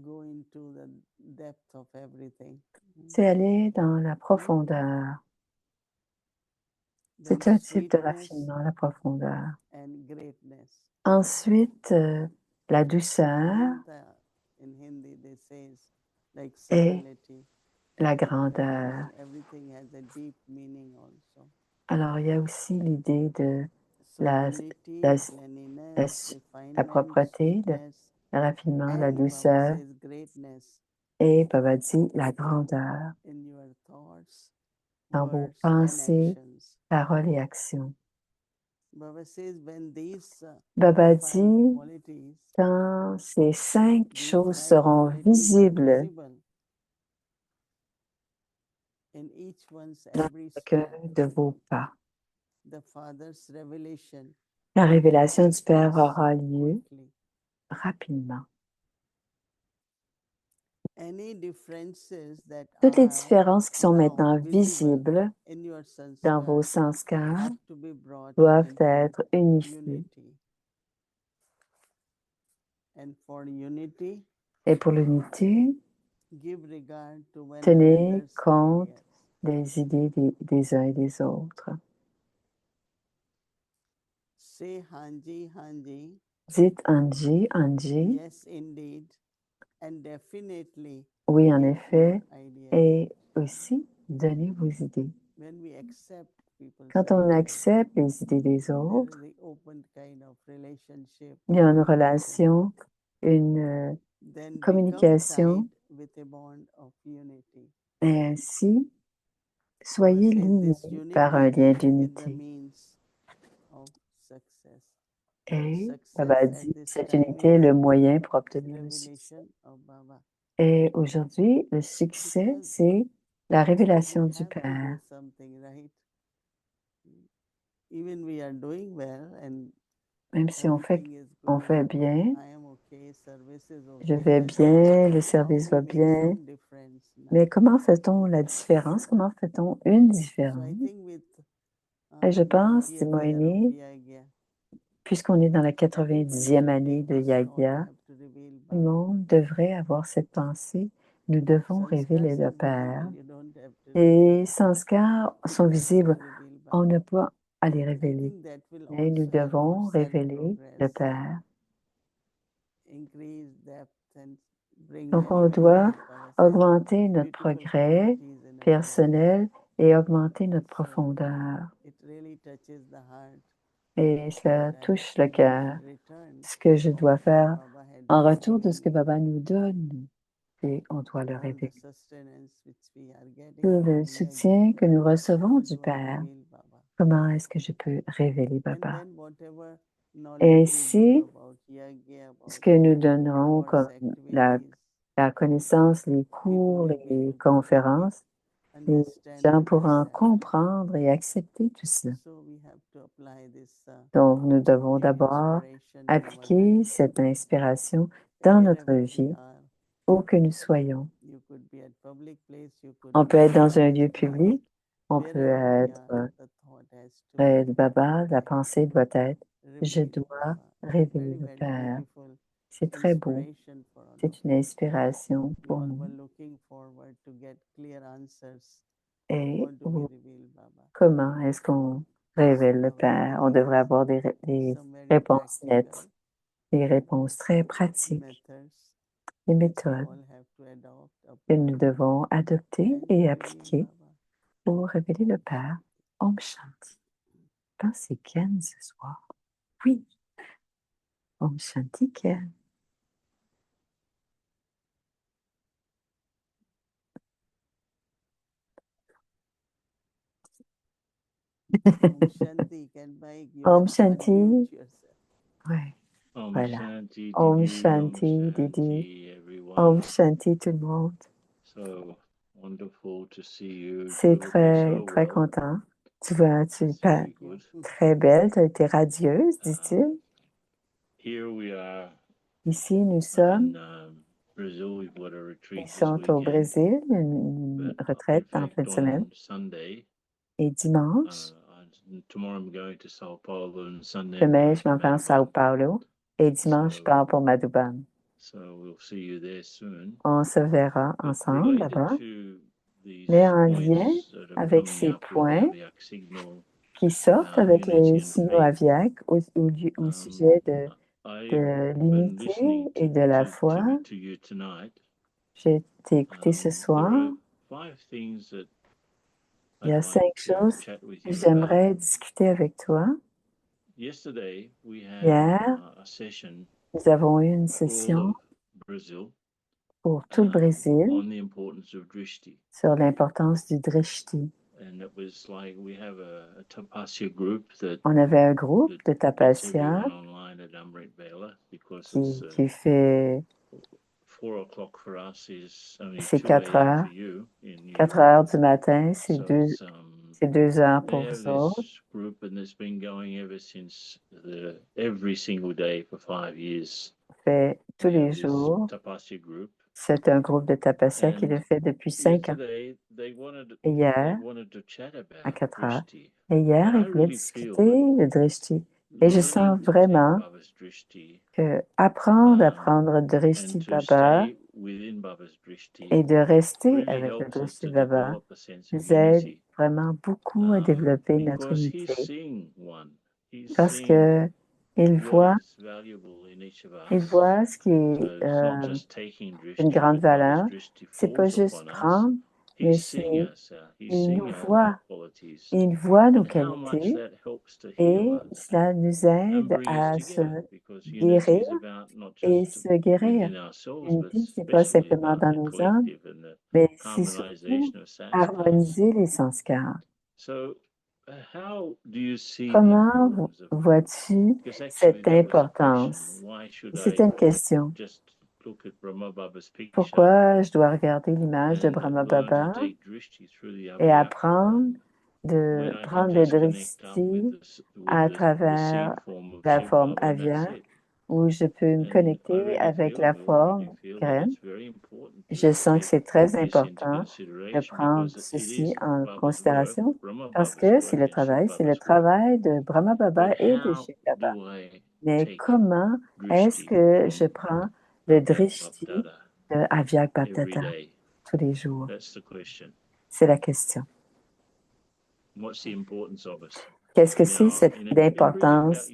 go into the depth of everything. c'est aller dans la profondeur. Then C'est un type de sweetness raffinement, la profondeur. and greatness. Ensuite, la douceur In Hindi, they say like et subtlety. la grandeur. Everything has a deep meaning also. Alors, il y a aussi l'idée de So la, unity, la, la, cleanliness, la refinement, propreté, sweetness, le raffinement, la and Baba douceur says greatness et, Baba dit, la grandeur in your thoughts, dans vos words, and pensées, actions. paroles et actions. Baba says when these Baba 5 dit, qualities, quand ces 5 these choses 5 seront qualities are visibles visible in each one's dans every chacun step, de vos pas, the Father's revelation la will révélation du take Père place aura lieu quickly. rapidement. Any differences that Toutes les are différences qui sont now maintenant visible visibles in your dans vos sanskar sanskars have to be brought doivent into être unifiées. unity. And for unity, Et pour l'unité, give regard to one tenez another's compte ideas. des idées des uns et des autres. Say Hanji, Hanji, Dites Anji, Anji, yes indeed, and definitely oui en give effet, your ideas. et aussi donnez vos idées. When we accept people's Quand on ideas, accepte les idées des there autres, is the open kind of relationship, il y a une communication. relation, une Then become communication, tied with a bond of unity. et ainsi, Baba soyez says liés this par un unity lien is the d'unité. means of success. Et Success Baba at dit, this cette time unité est is le moyen pour obtenir le succès. revelation of Baba. Et aujourd'hui, le succès, Because c'est la révélation we du have to Père. do something, right? Even we are doing well and Même si everything is on good, fait bien, I am okay, service is je okay. vais bien, le How service we va make bien, some difference now. mais comment fait-on la différence? Comment fait-on une So I différence? think with Et je pense, 90th Timo year of Aîné, Yagya, puisqu'on est dans la everybody 90e should année take de this thought, I Yagya, have to reveal tout le Baba. monde devrait avoir cette pensée. Nous devons révéler Sanskars le are Père. visible, you don't have to Les reveal. sanskars sont You have to visibles. reveal On Baba. n'a pas à les I révéler. think that will Mais nous also help for devons révéler le self-progress, Père. increase depth and bring Donc, many on doit more, like Baba augmenter notre progrès personnel et augmenter notre profondeur. Et cela touche le cœur. Ce que je dois faire en retour de ce que Baba nous donne, et on doit le révéler. Tout le soutien que nous recevons du Père, comment est-ce que je peux révéler Baba? Et ainsi, ce que nous donnerons comme la connaissance, les cours, les conférences, les gens pourront comprendre et accepter tout cela. Donc, nous devons d'abord appliquer cette inspiration dans notre vie, où que nous soyons. On peut être dans un lieu public, on peut être près de Baba, la pensée doit être « Je dois révéler le Père ». C'est très beau. C'est une inspiration pour nous. Et comment est-ce qu'on révèle le Père? On devrait avoir des réponses nettes, des réponses très pratiques, des méthodes que nous devons adopter et appliquer pour révéler le Père. Om Shanti. Je pense que c'est Ken ce soir. Oui. Om Shanti Ken. Om Shanti. Ouais. Voilà. Om Shanti, Didi. Om Shanti, tout le monde. C'est très, très content. Tu vois, tu es très belle, tu as été radieuse, dit-il. Ici, nous sommes. Ils sont au Brésil, une retraite en fin de semaine. Et dimanche, demain, je m'en vais à Sao Paulo. Et dimanche, je pars pour Madhuban. On se verra ensemble là-bas. Mais en lien avec ces points qui sortent avec les signaux aviaques au sujet de l'unité et de la foi, j'ai été écouté ce soir. Il y a 5 choses que j'aimerais discuter avec toi. Hier, nous avons eu une session pour tout le Brésil sur l'importance du drishti. On avait un groupe de Tapasya qui fait, c'est 4 heures. 4 heures du matin, c'est 2 heures pour vous autres. Fait tous les jours. C'est un groupe de Tapasya qui le fait depuis 5 ans. Et hier, à 4 heures. Et hier, il voulait discuter le drishti. Et je sens vraiment que apprendre à prendre le drishti de Baba et de rester avec le drishti de Baba nous aide vraiment beaucoup à développer notre unité. Parce que il voit ce qui est une grande valeur. C'est pas juste prendre, mais il nous voit. Il voit nos qualités et cela nous aide à se guérir et se guérir. L'unité, ce n'est pas simplement dans nos âmes, mais c'est surtout harmoniser les sanskars. Comment vois-tu cette importance? C'est une question. Pourquoi je dois regarder l'image de Brahma Baba et apprendre de prendre le drishti à travers la forme aviaque où je peux me connecter avec la forme graine? Je sens que c'est très important de prendre ceci en considération parce que c'est le travail de Brahma Baba et de Shiv Baba. Mais comment est-ce que je prends le drishti de Avyak Baptata tous les jours? C'est la question. Qu'est-ce que c'est cette importance?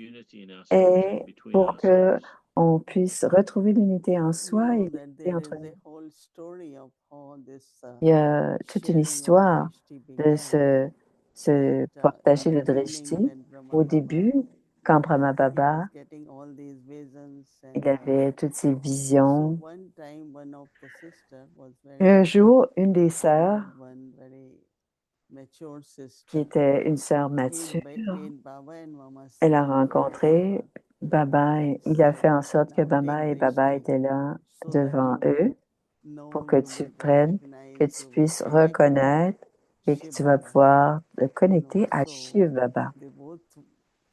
Et pour que on puisse retrouver l'unité en You soi know et that l'unité there entre is nous. a whole story of how this Il y a toute une sharing of histoire drishti de began. se That partager in le the beginning drishti. when Brahma Au Baba, début, quand Brahma he Baba, was getting all these visions il and avait toutes ces so visions. one time one of the sister was Et un very jour, une des sœurs, one very mature qui sister. était une sœur He mature, made Baba and Mama elle a sit in front rencontré of her Baba et and il a said, fait en sorte que now Baba take et Baba drishti étaient là so that devant you eux will know, pour que you tu will prennes, que recognize, tu you will puisses connect to reconnaître et que Shiv tu vas Baba. pouvoir te You know, connecter à so Shiv Baba. they both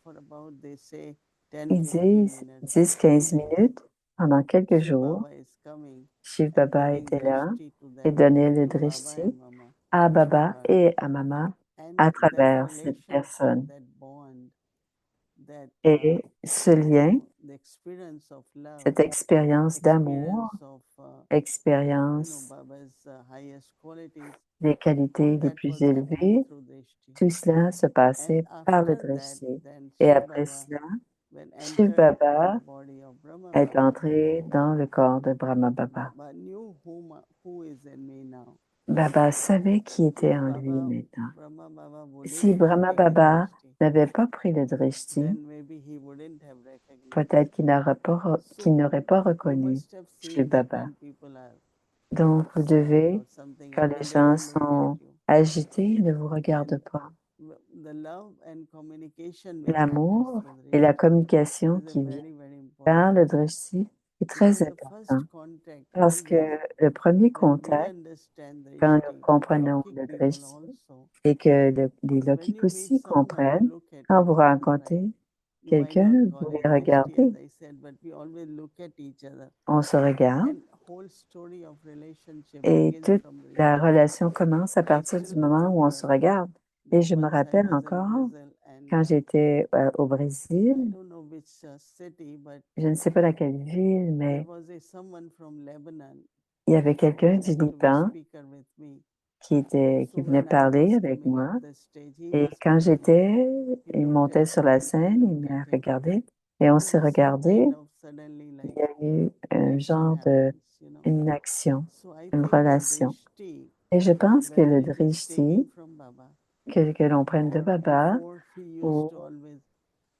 for about they say 10 Ils 15 disent minutes 10-15 2 days minutes pendant quelques Shiv jours. Baba is coming Shiv and Baba giving était là drishti to et them, donnait le to Baba drishti and Mama à through Baba her. et à Mama And à that travers cette relationship, personne. that bond, that Et ce lien, the experience of love, cette expérience d'amour, experience of expérience Baba's highest qualities, des all qualités les that plus was happening élevées, through drishti. tout cela se And passait par le after that, drishti. then Et Shiv après Baba, cela, when Shiv entered Baba the body of Brahma est Baba, entré dans le corps de Brahma Baba. Baba knew who is in me now. Baba savait qui était If en lui Baba, maintenant. Brahma Baba Si wouldn't have Brahma taken Baba drishti, n'avait pas pris le drishti, then maybe he wouldn't have recognized. peut-être qu'il n'aurait pas You reconnu must have Shiv seen that Baba. when people are Donc, vous sad devez, or something quand les happen, they gens don't look at sont you. agités, ils ne vous regardent And pas. the love and communication which happens L'amour through et la drishti communication is a qui vient very, very par important le thing. drishti est très Because the important first contact parce que always, le premier when we contact, understand quand nous drishti, comprenons Lokik le people drishti also, et que les when Lokik you meet aussi someone who comprennent, look at quand you, vous right? rencontrez You might quelqu'un, not vous call les it drishti as regardez, I said, but we always look at each other. on se regarde And whole story of relationship et begins toute from la drishti. relation commence à I partir still du moment où on se remember regarde. Et that je me once I rappelle was in encore, Brazil and quand j'étais au I Brésil, don't know which city, but je ne sais pas laquelle ville, there mais was someone from Lebanon il y avait quelqu'un du came to be Liban speaker with me. qui So venait when I parler was avec coming moi. up the stage, he Et was quand coming. He il looked montait at sur la me, I scène, il looked m'a at him. regardé et on There s'est was some regardé. kind of suddenly Il like y a eu un connection genre happens, you know. une action, So I une think that relation. drishti, Et je pense que le whether it is taken drishti, from Baba que l'on prenne de or Baba, before, he used ou to always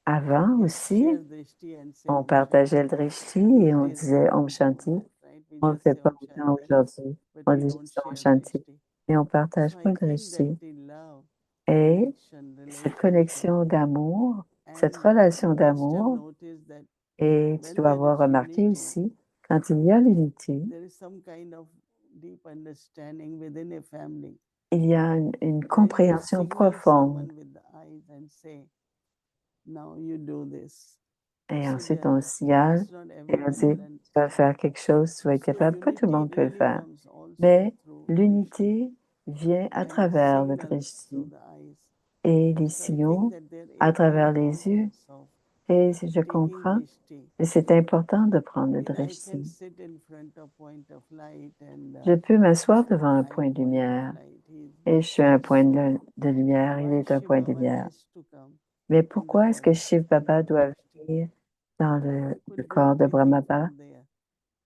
avant aussi, share drishti and say on Om partageait le Shanti. drishti et These on days disait we Om don't do Shanti. that, right? We On ne le just fait say pas Om autant Shanti, aujourd'hui. but On we dit don't juste Om share Shanti. drishti. Mais on partage So pas I le think that drishti. the love, Et connection, cette relationship, connexion d'amour, cette and relation you must have d'amour, noticed that et tu when dois there avoir is remarqué unity, aussi, quand il y a l'unité, there is some kind of deep understanding within a family. il y a une When you compréhension signal profonde. someone with the eyes and say, now you do this. Et So ensuite, there, on signale it's not et on dit, everyone learns. tu vas faire quelque chose, tu vas être So capable. Pas tout le unity monde peut le really faire. comes also Mais through drishti l'unité vient à and travers le signals drishti through the eyes. et les So I think signaux that there à is the travers les yeux. importance of Et si je taking comprends, drishti. et c'est important de prendre le I mean, I can drishti. sit in front of point of light and Je peux m'asseoir devant un I'm point de point of lumière light. He's et je suis un point so de lumière, il why est un Shiv point de Baba lumière. has to come Mais in the pourquoi est-ce que body Shiv of Baba doit drishti? venir dans Baba le could do corps de everything Brahmababa? from there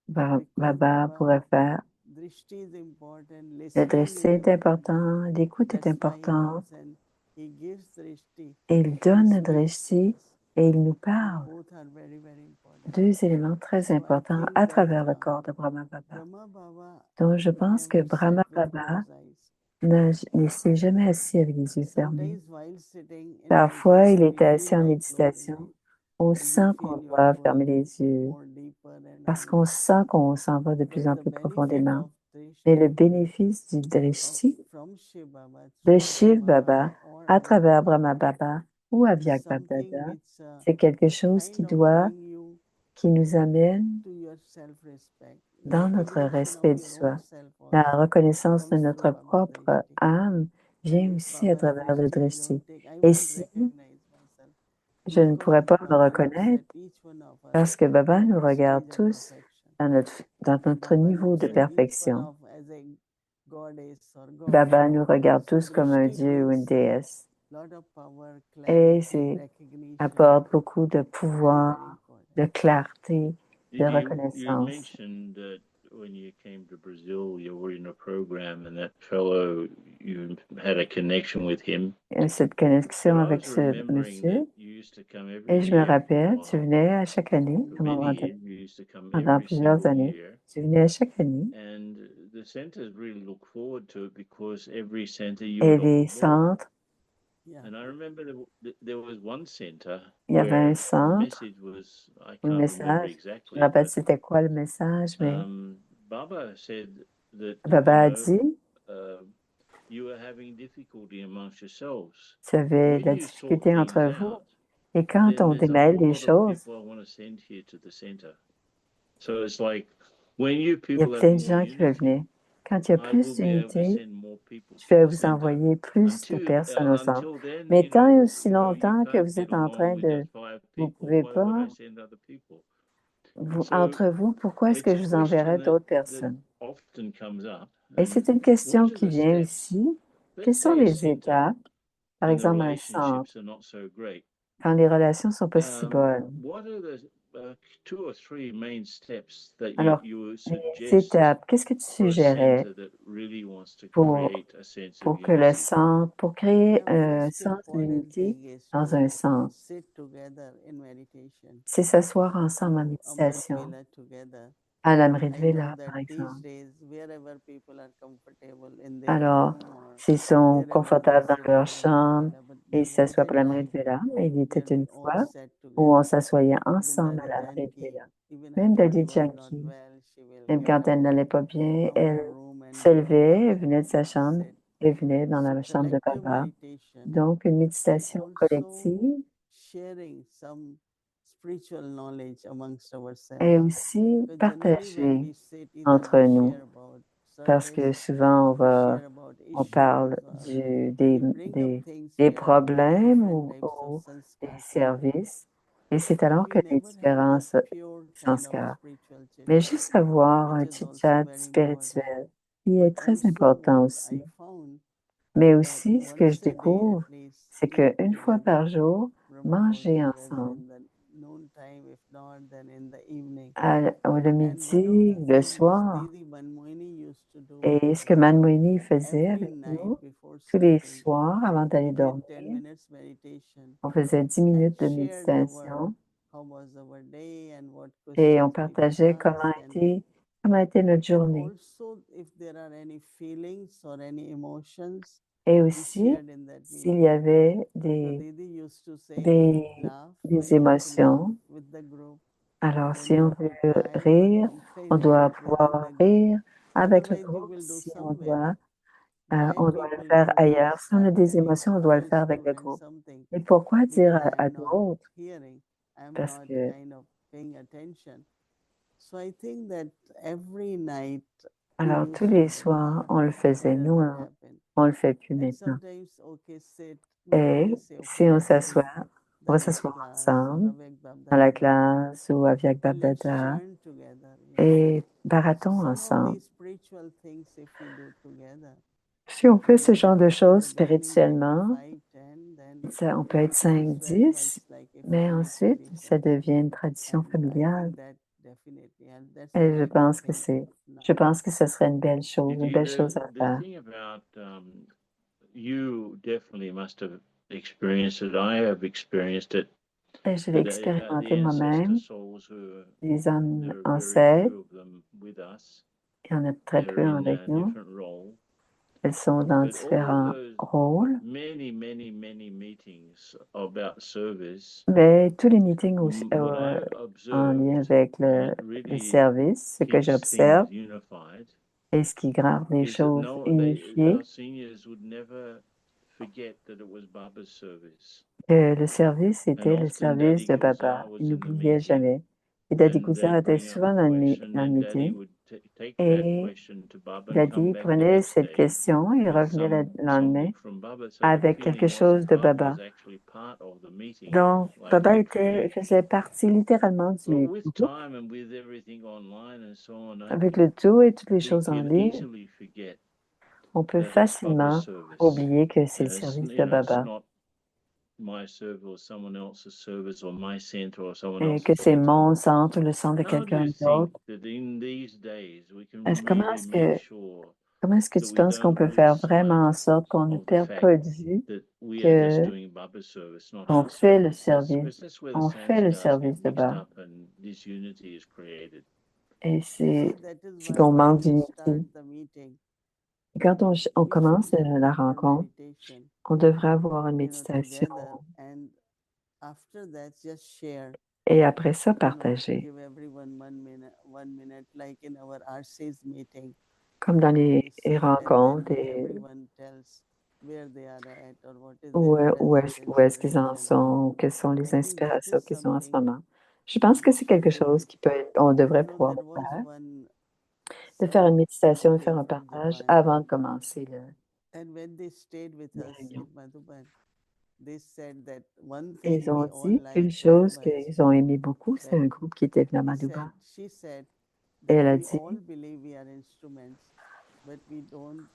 because Baba Baba, pourrait faire. drishti is important, Le listening dressing is est important. important, l'écoute est That's why he importante. comes and he gives drishti Et il and donne le speaks to dressing us. et il nous And parle. both are very, very important. Deux éléments très So I importants think à that travers le corps de Brahma Baba. Brahma Baba Donc, je pense que never Brahma sat with Baba closed eyes. ne s'est jamais assis avec les yeux fermés. Sometimes while sitting in Parfois, il meditation, était we assis feel en like closing méditation. eyes On because you sent qu'on feel you are doit fermer going les yeux more deeper and parce all qu'on that. sent qu'on s'en va de plus But en the plus benefit profondément. of Mais le drishti bénéfice du drishti from Shiv Baba de through Shiv Brahma Baba Baba or à Avyag travers Baba Brahma Baba ou is Avyak something Babdada, which c'est quelque chose kind of bring you qui nous amène to your self-respect. dans notre Recognition of respect de your own soi. self La also reconnaissance de comes through notre Baba propre drishti. âme And vient if aussi à Baba's travers le drishti I drishti. don't take, I Et won't si recognize myself je ne pourrais because pas me Baba looks reconnaître, at each one of us parce que Baba at nous our regarde stage of tous perfection. dans notre Baba niveau looks de at each one perfection. of as a goddess or god. Baba nous regarde So tous comme un drishti dieu ou une brings déesse. lot of power, Et clarity, c'est recognition. apporte beaucoup de Very, very pouvoir, important. de clarté de reconnaissance. mentioned that when you came to Brazil, you were in a program and that fellow, you had a connection with him. Cette connexion But I avec was ce remembering monsieur, that you used to come every et je me year rappelle, for tu venais à chaque année, à un many moment years. donné, You used to come pendant every plusieurs single années, year. tu venais à chaque année, And the centers really look forward to it because every center you et got les the ball. centres, Yeah. And I remember there was one center il y avait where un the centre, message was, I le can't remember message, je me exactly, rappelle but c'était quoi le message, mais Baba said that, Baba a dit, you were having difficulty amongst yourselves. tu avais de la When you sort difficulté entre things vous, out, et quand then on there's a démêle whole les lot of choses, people I want to send here to the center. So it's like when you il y a people have plein de more gens qui veulent unity, venir. Quand il y a I plus will be able to d'unité, send more people je to vais the vous center. envoyer plus de personnes au centre. Until then, Mais you tant et know, aussi you longtemps que can't vous get êtes en along train with de, just 5 vous people. pouvez Why would pas, I send other people? And so entre vous, pourquoi est-ce que it's je a vous enverrai question d'autres that personnes? often comes up. Et And c'est une what question are qui the vient steps? aussi. Quelles Let's sont say a les center étapes, par and the exemple un centre, relationships are not so great. quand les relations sont pas si bonnes? What are the 2 or 3 main steps that Alors, you les suggest étapes, qu'est-ce que tu for a suggérais center that really wants to pour, create a sense of pour que le unity? centre, pour créer Yeah, un first sens important d'unité thing is dans to un centre? sit together in meditation, C'est s'asseoir ensemble en do méditation, Amrit together. à l'Amrit I know Vela, that par these exemple. days, wherever people are comfortable in their Alors, home or s'ils sont wherever they confortables dans sit leur for Amrit chambre Vela, but et there ils s'assoient was a pour l'Amrit time Vela, il était where we une all fois sat où on together. s'assoyait Even ensemble à Dadi l'Amrit Janki, Vela. even Même after Daddy she was not Janki, well, she will même get quand up elle n'allait pas bien, from her elle room and se go to levait, elle Baba venait de sa and chambre sit. et venait dans So la chambre de collective Baba. meditation Donc, une and méditation also collective sharing some spiritual knowledge amongst ourselves. et aussi So generally when partagée we sit, either entre we nous. share about Parce que service, souvent, we share about on issues, parle or du, we bring up things des where problèmes different types of ou des sanskars are there. services. Et c'est alors We que les never have différents that pure kind of sanskars. spiritual Mais chit-chat, juste avoir un which is also chit-chat very important. spirituel, qui est But très also important what aussi. I found Mais that aussi, ce que je once a day découvre, at least c'est eat qu'une fois together, par jour, Brahma manger together ensemble. in the noon time, if not then in the evening. Le And one of midi, the le things soir. Didi Manmohini used to do Et with ce que us, Manmohini faisait every avec night nous, before tous les sleeping, soirs, avant d'aller we did 10 dormir, minutes meditation on faisait 10 and minutes de shared méditation how was our day and what et on questions we could partageait ask. comment a été notre And journée. also if there are any feelings or any emotions, Et we aussi, shared in that s'il meeting. y avait So Didi used to say, des, laugh des when you have to laugh émotions, with the group. alors When si you on have to veut cry, rire, then face on doit it within pouvoir the group. rire avec le Otherwise, we groupe. will do Si somewhere. on Why doit le people faire don't ailleurs. Si on a start des telling émotions, on doit le other faire avec le students groupe. something? Et pourquoi dire Because à I'm not d'autres? hearing, I'm Parce not que, kind of paying attention. So I think that every night we alors used tous to les do soirs, that, on le faisait. Nous, wherever happened. on le fait plus And maintenant. sometimes, okay, sit, we Et always say, si okay, on let's sit s'assoit, on va Dada's s'asseoir class or ensemble Avek dans la Babdada, classe ou avec and let's Babdada chant together. et So barattons some of ensemble. these spiritual things, if we do together, Si on fait ce then genre de after choses the beginning spirituellement, 5, 10, then on peut être it 5, becomes very much 10, like a mais family ensuite, ça tradition. devient une tradition And I familiale. think that definitely, and that's Et what I'm thinking of je now. pense que ce serait une belle chose à The faire. thing about you definitely must have experienced it. I have experienced it. Et je l'ai But expérimenté the ancestor moi-même. souls who Les hommes there are very ancêtres, few of them with us. il y en a très They're peu in avec nous. different roles. Elles sont dans But all of différents those rôles. many meetings about service, Mais tous les meetings what I've en observed, lien avec and it le really service, ce que keeps j'observe things unified, et ce qui garde les is that choses unifiées, our seniors would never forget that it was Baba's service. que le service And était le often service Daddy de Guzar Baba. was Il in the n'oubliait meeting, jamais. Et Daddy and Guzar they'd était bring up souvent a dans question, le and Daddy meeting. would take that Et question to Baba, come Daddy back the prenait next cette day question et revenait le lendemain something from Baba. So the avec quelque feeling was chose that de Baba Baba. was actually part of the meeting, Donc, like literally. faisait partie littéralement Well, du with groupe. time and with everything online and so on, I Avec think le tout et toutes les we choses en can ligne, easily forget on peut that it's Baba's facilement service. oublier que c'est le It's, service you de know, it's Baba. not my service or someone else's service or my center or someone et else's que c'est center. mon centre ou le centre de How do quelqu'un you d'autre. think that in these days we can Comment really est-ce make que, sure comment est-ce que that tu we penses qu'on don't peut lose faire vraiment en sight sorte qu'on ne of the perde fact pas de vue that we are just que doing Baba's service, not on our fait le service? service, That's where the on fait le Sanskars get service de mixed Baba. up and disunity is created. Et You see, c'est that is c'est why qu'on when manque we d'unité. start the meeting, Et quand on we should commence have la proper rencontre, meditation, on devrait avoir une you know, méditation together, and after that, just share. et après ça, You know, partager. give everyone 1 minute, like in our RC's meeting. Comme dans We les sit and rencontres then et everyone tells where they are at or what is où, their où present est-ce qu'ils en inspiration. sont, quelles sont les I think that inspirations is qu'ils ont en ce something moment. Je pense que c'est quelque we should chose do. on devrait You know, pouvoir there was faire, one de faire une méditation et saying faire un from partage Japan, avant de commencer and when they stayed with la us réunion. in Madhuban, they said that one Et ils thing ont we all dit une liked very chose much. qu'ils ont aimé beaucoup, c'est That un groupe qui était venu à Madouba. she said Et that elle a we dit, all believe we are instruments, but we don't.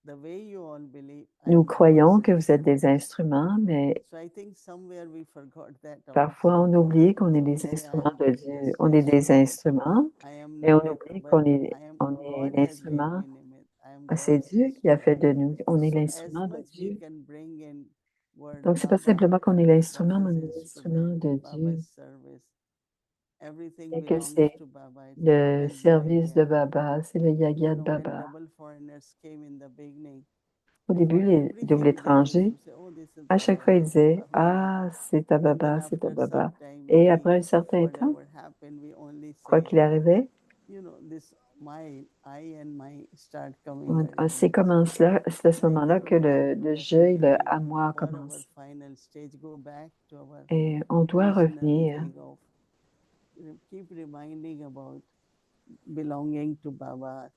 The way you all believe, I nous am croyons Baba's que vous êtes des instrument. instruments, mais So I think somewhere we forgot that parfois also. on oublie qu'on est So we des say I instruments am de Dieu. just On est des instrument. instruments I am et on Nimit, oublie but qu'on est, I am on est God has made l'instrument. me Nimit. I am C'est God's Dieu qui a fait instrument. de nous. On est So as l'instrument de much we Dieu. can bring in word Donc, c'est pas Baba, simplement qu'on est l'instrument, mais on Baba's est l'instrument instrument, de Dieu. Baba's service. Everything Et que belongs c'est to Baba. It's le Baba's service de yagya. Baba, c'est le You Yagya de know, when Baba. double foreigners came in the beginning, Au début, for les doubles everything they used étrangers, to say, oh, this is à chaque Baba, fois, ils this is disaient, Baba. ah, c'est à And then Baba, c'est à after some Baba. time, Et we, après un certain temps, whatever happened, we only quoi say, qu'il arrivait, you know, this I and my start coming very c'est much. comme cela, c'est à ce So I moment-là think que we have le to jeu et le definitely, à moi for our commencent. final stage, go back to our Et on doit original revenir, thing of keep reminding about belonging to Baba.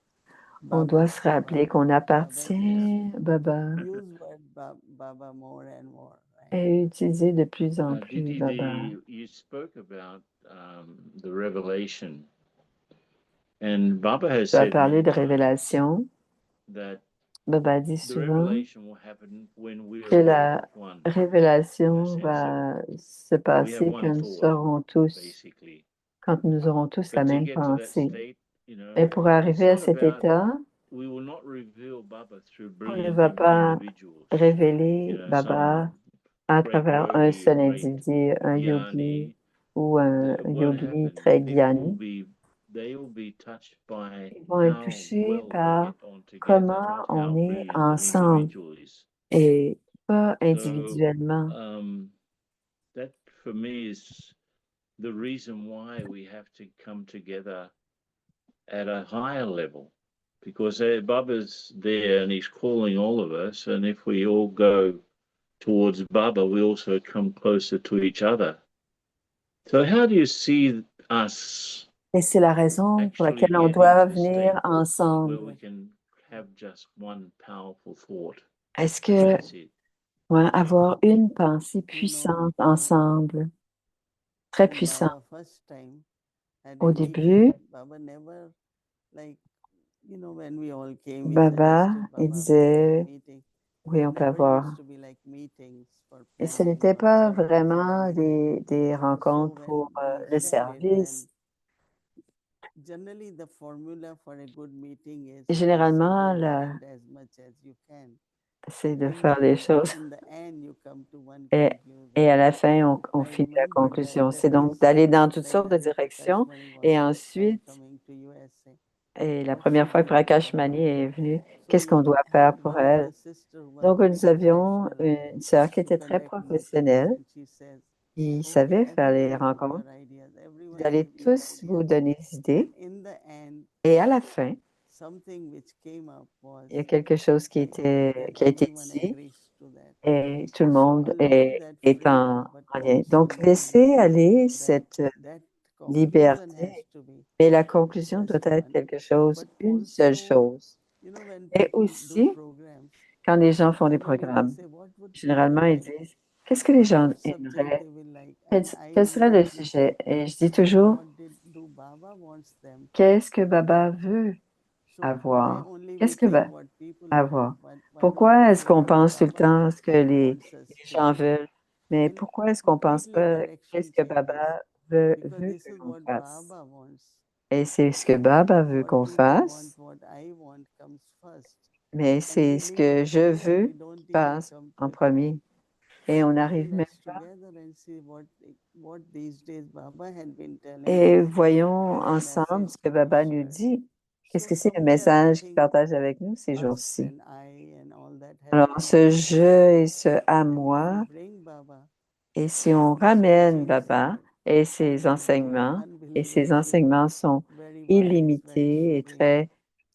on doit Baba's se Baba, rappeler qu'on Baba's appartient à Baba use word Baba more and more. Right? et utiliser de plus en plus Didi, Baba. you spoke about the revelation, and Baba has Tu as said parlé many de times révélation. that Baba dit the souvent revelation will happen when we que are all la one. révélation In a sense va se that we have passer one quand nous thought, serons tous, basically. quand nous aurons tous la But to même get to that pensée. state, you know, Et pour it's arriver à not cet about, état, we will not reveal Baba through on ne bringing va him pas individuals. révéler You know, Baba some à great travers un yogi, seul great individu, un yogi jnani, ou un that won't yogi happen. très People will gyani. they will be touched by Ils vont être how touchés well we par get on together, comment not on how est brilliant the ensemble individual is. et pas So individuellement. that for me is the reason why we have to come together at a higher level, because Baba's there and he's calling all of us, and if we all go towards Baba, we also come closer to each other. So how do you see us Et c'est la raison pour actually laquelle on getting doit to a venir state where ensemble. we can have just one powerful thought? Est-ce que That's it. ouais, avoir une pensée You know, puissante ensemble, très when puissante. Baba first time had Au a début, meeting, Baba never, like, you know, when we all came, we Baba, suggested il Baba, we have disait, a meeting. oui, It on peut never avoir. used to be like meetings for Et ce planning n'était or pas service. vraiment des rencontres So pour when we le said it, service. and generally the formula for a good meeting is Et to généralement, sit your mind as much as you can. c'est de And faire les choses. in the end, you come to one Et, conclusion. et à la fin, on I finit la remember that conclusion. the C'est donc days d'aller dans toutes when sortes de Hari directions. Prakash Mani was Et first time ensuite, coming to USA. et la What première should fois we que do Prakash for Mani her? est venu, So qu'est-ce qu'on we doit faire had pour one of elle? the sisters who was Donc, very nous avions professional une sœur qui to était très conduct meetings, professionnelle, and she says, qui okay, savait faire les everyone put rencontres. your ideas, everyone Vous allez give your tous vous ideas. donner des idées. And in the end, Et à la fin, something which came up was, il y a quelque chose qui I hope that a été everyone dit agrees to that. et tout le So monde allow that est freedom, but en lien. also Donc, know laissez aller that cette that conclusion has liberté, to be mais la conclusion just doit être one. quelque chose, But une seule also, chose. you know, when Et people do aussi, programs, quand les gens font des generally they programmes, say, what would généralement, people ils like? disent, qu'est-ce que les gens What subject aimeraient? they will like? Quel, And I quel serait le immediately sujet? say, Et je dis toujours, what do Baba wants them qu'est-ce que to Baba get? veut So why avoir? only we Qu'est-ce que think va what people want? avoir? Why don't Pourquoi we est-ce think qu'on what pense tout le Baba temps ce que les wants us to gens do? veulent? Mais and pourquoi est-ce qu'on ne pense completely pas qu'est-ce direction que changes Baba veut because que this is l'on what fasse? Baba wants. Et c'est ce que Baba veut What qu'on people want, fasse, what I want comes first. mais And c'est we ce leave que it je there, veux we qui don't even passe come en to it. premier. Et on So n'arrive même let's pas. together and see what these days Baba had been telling Et us. voyons What ensemble message ce que he Baba nous shared. dit. Qu'est-ce So que c'est le somewhere I message qu'il think partage avec nous ces us jours-ci? and I and all that have Alors, ce come je et ce à and if moi, we bring Baba, et si on the ramène teachings Baba are et ses unlimited, enseignements, et ses unbelievable, enseignements sont very wise, very illimités et supreme. très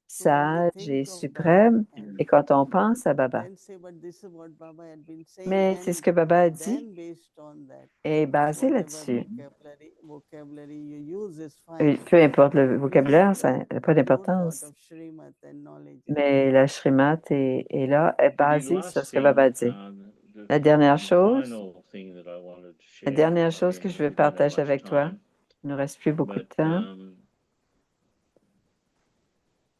So when we sages et think of suprêmes, Baba, et quand on pense à Baba. then say, but this is what Baba had been saying, Mais c'est and ce que Baba a dit then based on that, est basé whatever là-dessus. vocabulary you use is Et fine. peu importe le Because vocabulaire, ça n'a pas no thought d'importance. of Srimad and knowledge is Mais la Shrimat est là, est The basée sur last ce que Baba thing, dit. La dernière chose, final thing that I wanted to la share, dernière chose que again, je veux we don't have partager much avec toi, time, il ne nous reste plus beaucoup de but temps.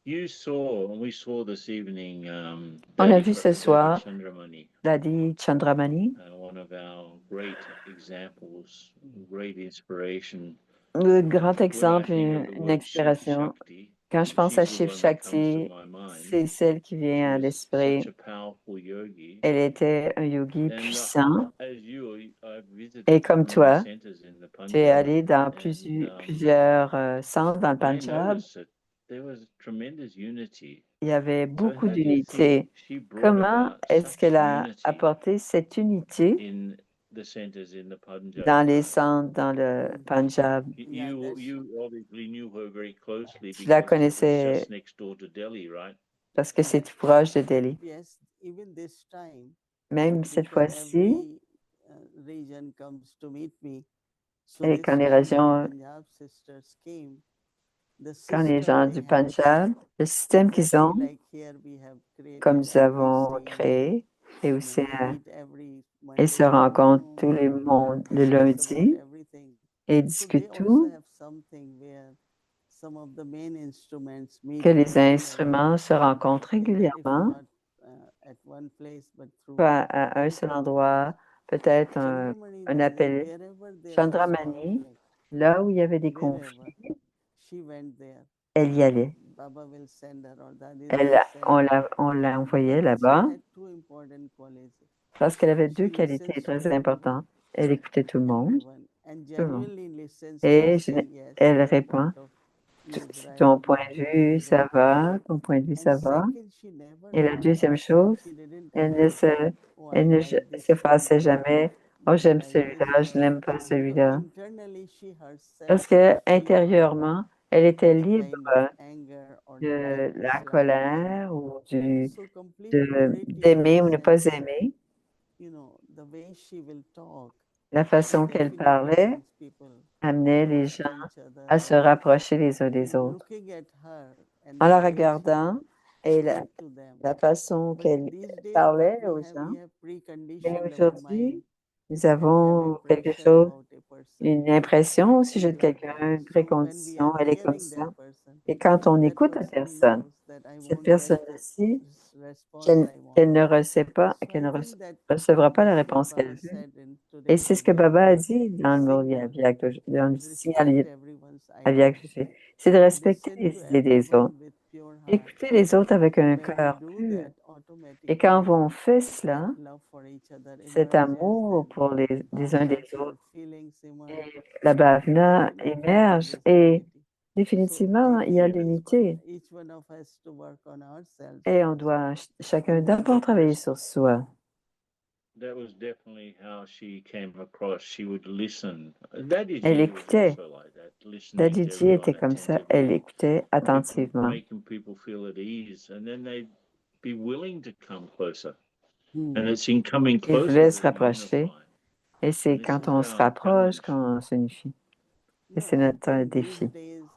you saw, and we saw this evening, On a Daddy, vu ce Daddy soir Chandramani, Dadi Chandramani, one of our great examples, great inspiration. un grand When I exemple, think of the une word Shiv inspiration. Shakti, Quand je pense à she's the Shiv one that comes to Shakti, my mind. c'est celle qui She vient à was l'esprit. such a powerful yogi. Elle était un yogi And puissant. as you, I've Et visited comme many toi, centers in the tu es Punjab, allé dans and plusieurs centres dans le I Punjab. noticed that there was tremendous unity. Il y avait So beaucoup how do you think d'unité. she brought Comment about est-ce such qu'elle a unity apporté cette unité in the centers in the Punjab? dans les centres dans le Punjab? Yeah, You obviously knew her very closely Tu la because it was connaissais just next door to Delhi, right? parce que c'est tout proche de Delhi. yes, even this time, Même cette because fois-ci, every region comes to meet me. So et this quand les time when régions, Punjab sisters came, the quand les system gens they du have Punjab, le système qu'ils exactly ont, like here we have comme created nous avons MBC, créé, et and aussi, they meet every ils Monday se rencontrent tous afternoon les and mondes le discuss about lundi everything. et So they discutent also tout, have something where some of the main instruments meet que les regularly, instruments se rencontrent if régulièrement, not at one place, but through pas à un seul different endroit, places. peut-être Chandramani un Dadi, appel wherever there was Chandramani, conflict, là où il y avait des wherever, conflits, she went there. elle y allait. Baba will send her or Dadis Elle, will send her. on la envoyée Because she là-bas had two important qualities. parce qu'elle avait She deux listens qualités to très importantes. Elle écoutait tout le monde, everyone and tout le monde. genuinely listens Et to say yes, elle your répond, point of view is right, ton point your de point of view vue, is ça right. va, ton point de vue, And ça va. second, she never Et la deuxième nitpicked. chose, She didn't elle ask, ne se, oh, elle I ne like this s'effaçait temple, jamais. Oh, but I j'aime like this celui-là, je one. n'aime pas Because celui-là. internally she herself Parce was que free from intérieurement, elle était any libre kind of anger or like, de la dislike. colère ou So complete d'aimer purity ou in ne the pas sense, aimer. the way she will talk, La façon it qu'elle definitely parlait brings people amenait les close gens to each other. à se rapprocher les uns des And autres. looking at her and En the la way she regardant et speak to them. la façon But qu'elle these days, what parlait aux gens. we have Mais preconditioned our mind aujourd'hui, nous and we have avons quelque impression chose, about a person. une impression au sujet de Something like quelqu'un, that. une So when we précondition, are elle est comme hearing ça. that person, Et quand on that écoute la person personne, knows that I cette won't get personne-ci, the response qu'elle I want. qu'elle ne reçoit pas, So qu'elle I ne think that recevra pas la this is what réponse qu'elle Baba veut. said in Et today's c'est ce que Murli. Baba a dit dans le Simple. dans le signal Respect everyone's Aviac, idea. c'est de respecter Listen les to idées des everyone autres. with pure heart. Écouter les autres avec un And when we cœur do pur. that, Et quand automatically on fait that cela, love for each other cet emerges amour and pour les uns des heartfelt autres, feelings emerge, et la bhavana definitely there émerge is et unity. So définitivement, I il y a think l'unité. each one of us to work on ourselves Et on doit chacun and d'abord travailler sur soi. That was definitely how she came across. She would listen. Daddy Elle G was écoutait. also like that, listening to Dadiji était everyone comme ça, elle attentively, écoutait attentivement. making people feel at ease, and then they'd be willing to come closer. And it's in coming Il closer voulait se that we rapprocher. unify. Et c'est This quand is on se our rapproche challenge. qu'on s'unifie. Et yeah, c'est I notre think these défi. days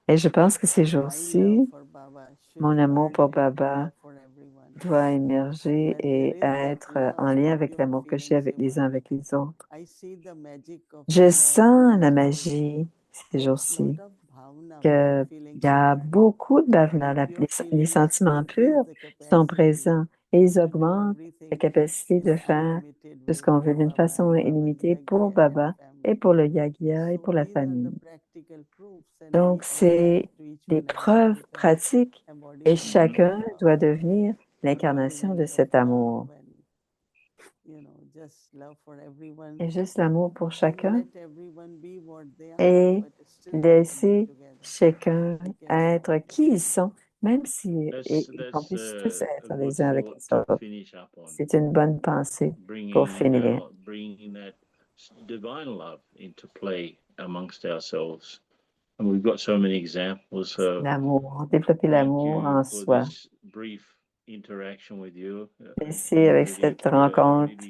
Et je pense que ces my love jours-ci, for Baba should mon amour merge pour into Baba love for everyone. doit émerger When there et is that être en love, lien avec pure l'amour que j'ai feelings avec les uns emerge. avec les autres. I see the magic of Je Baba sens la these days. magie ces Lot jours-ci, of bhavana, pure qu'il feelings y a emerge. beaucoup de bhavana, And pure les feelings sentiments increase purs the sont capacity présents et ils augmentent la capacité de faire tout ce qu'on veut d'une façon illimitée pour Baba et pour le Yagya et pour la famille. Donc, c'est des preuves pratiques et chacun doit devenir l'incarnation de cet amour. Et juste l'amour pour chacun et laisser chacun être qui ils sont, même si qu'on puisse tous être les uns avec les autres. C'est une bonne pensée pour finir. Bringing that divine love into play amongst ourselves. And we've got so many examples. L'amour, développer l'amour en soi. Merci avec cette rencontre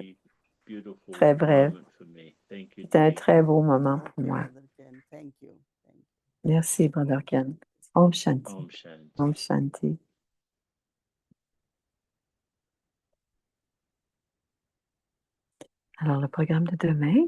très brève. C'était un très beau moment pour moi. Merci, Brother Ken. Om Shanti. Om Shanti. Alors, le programme de demain,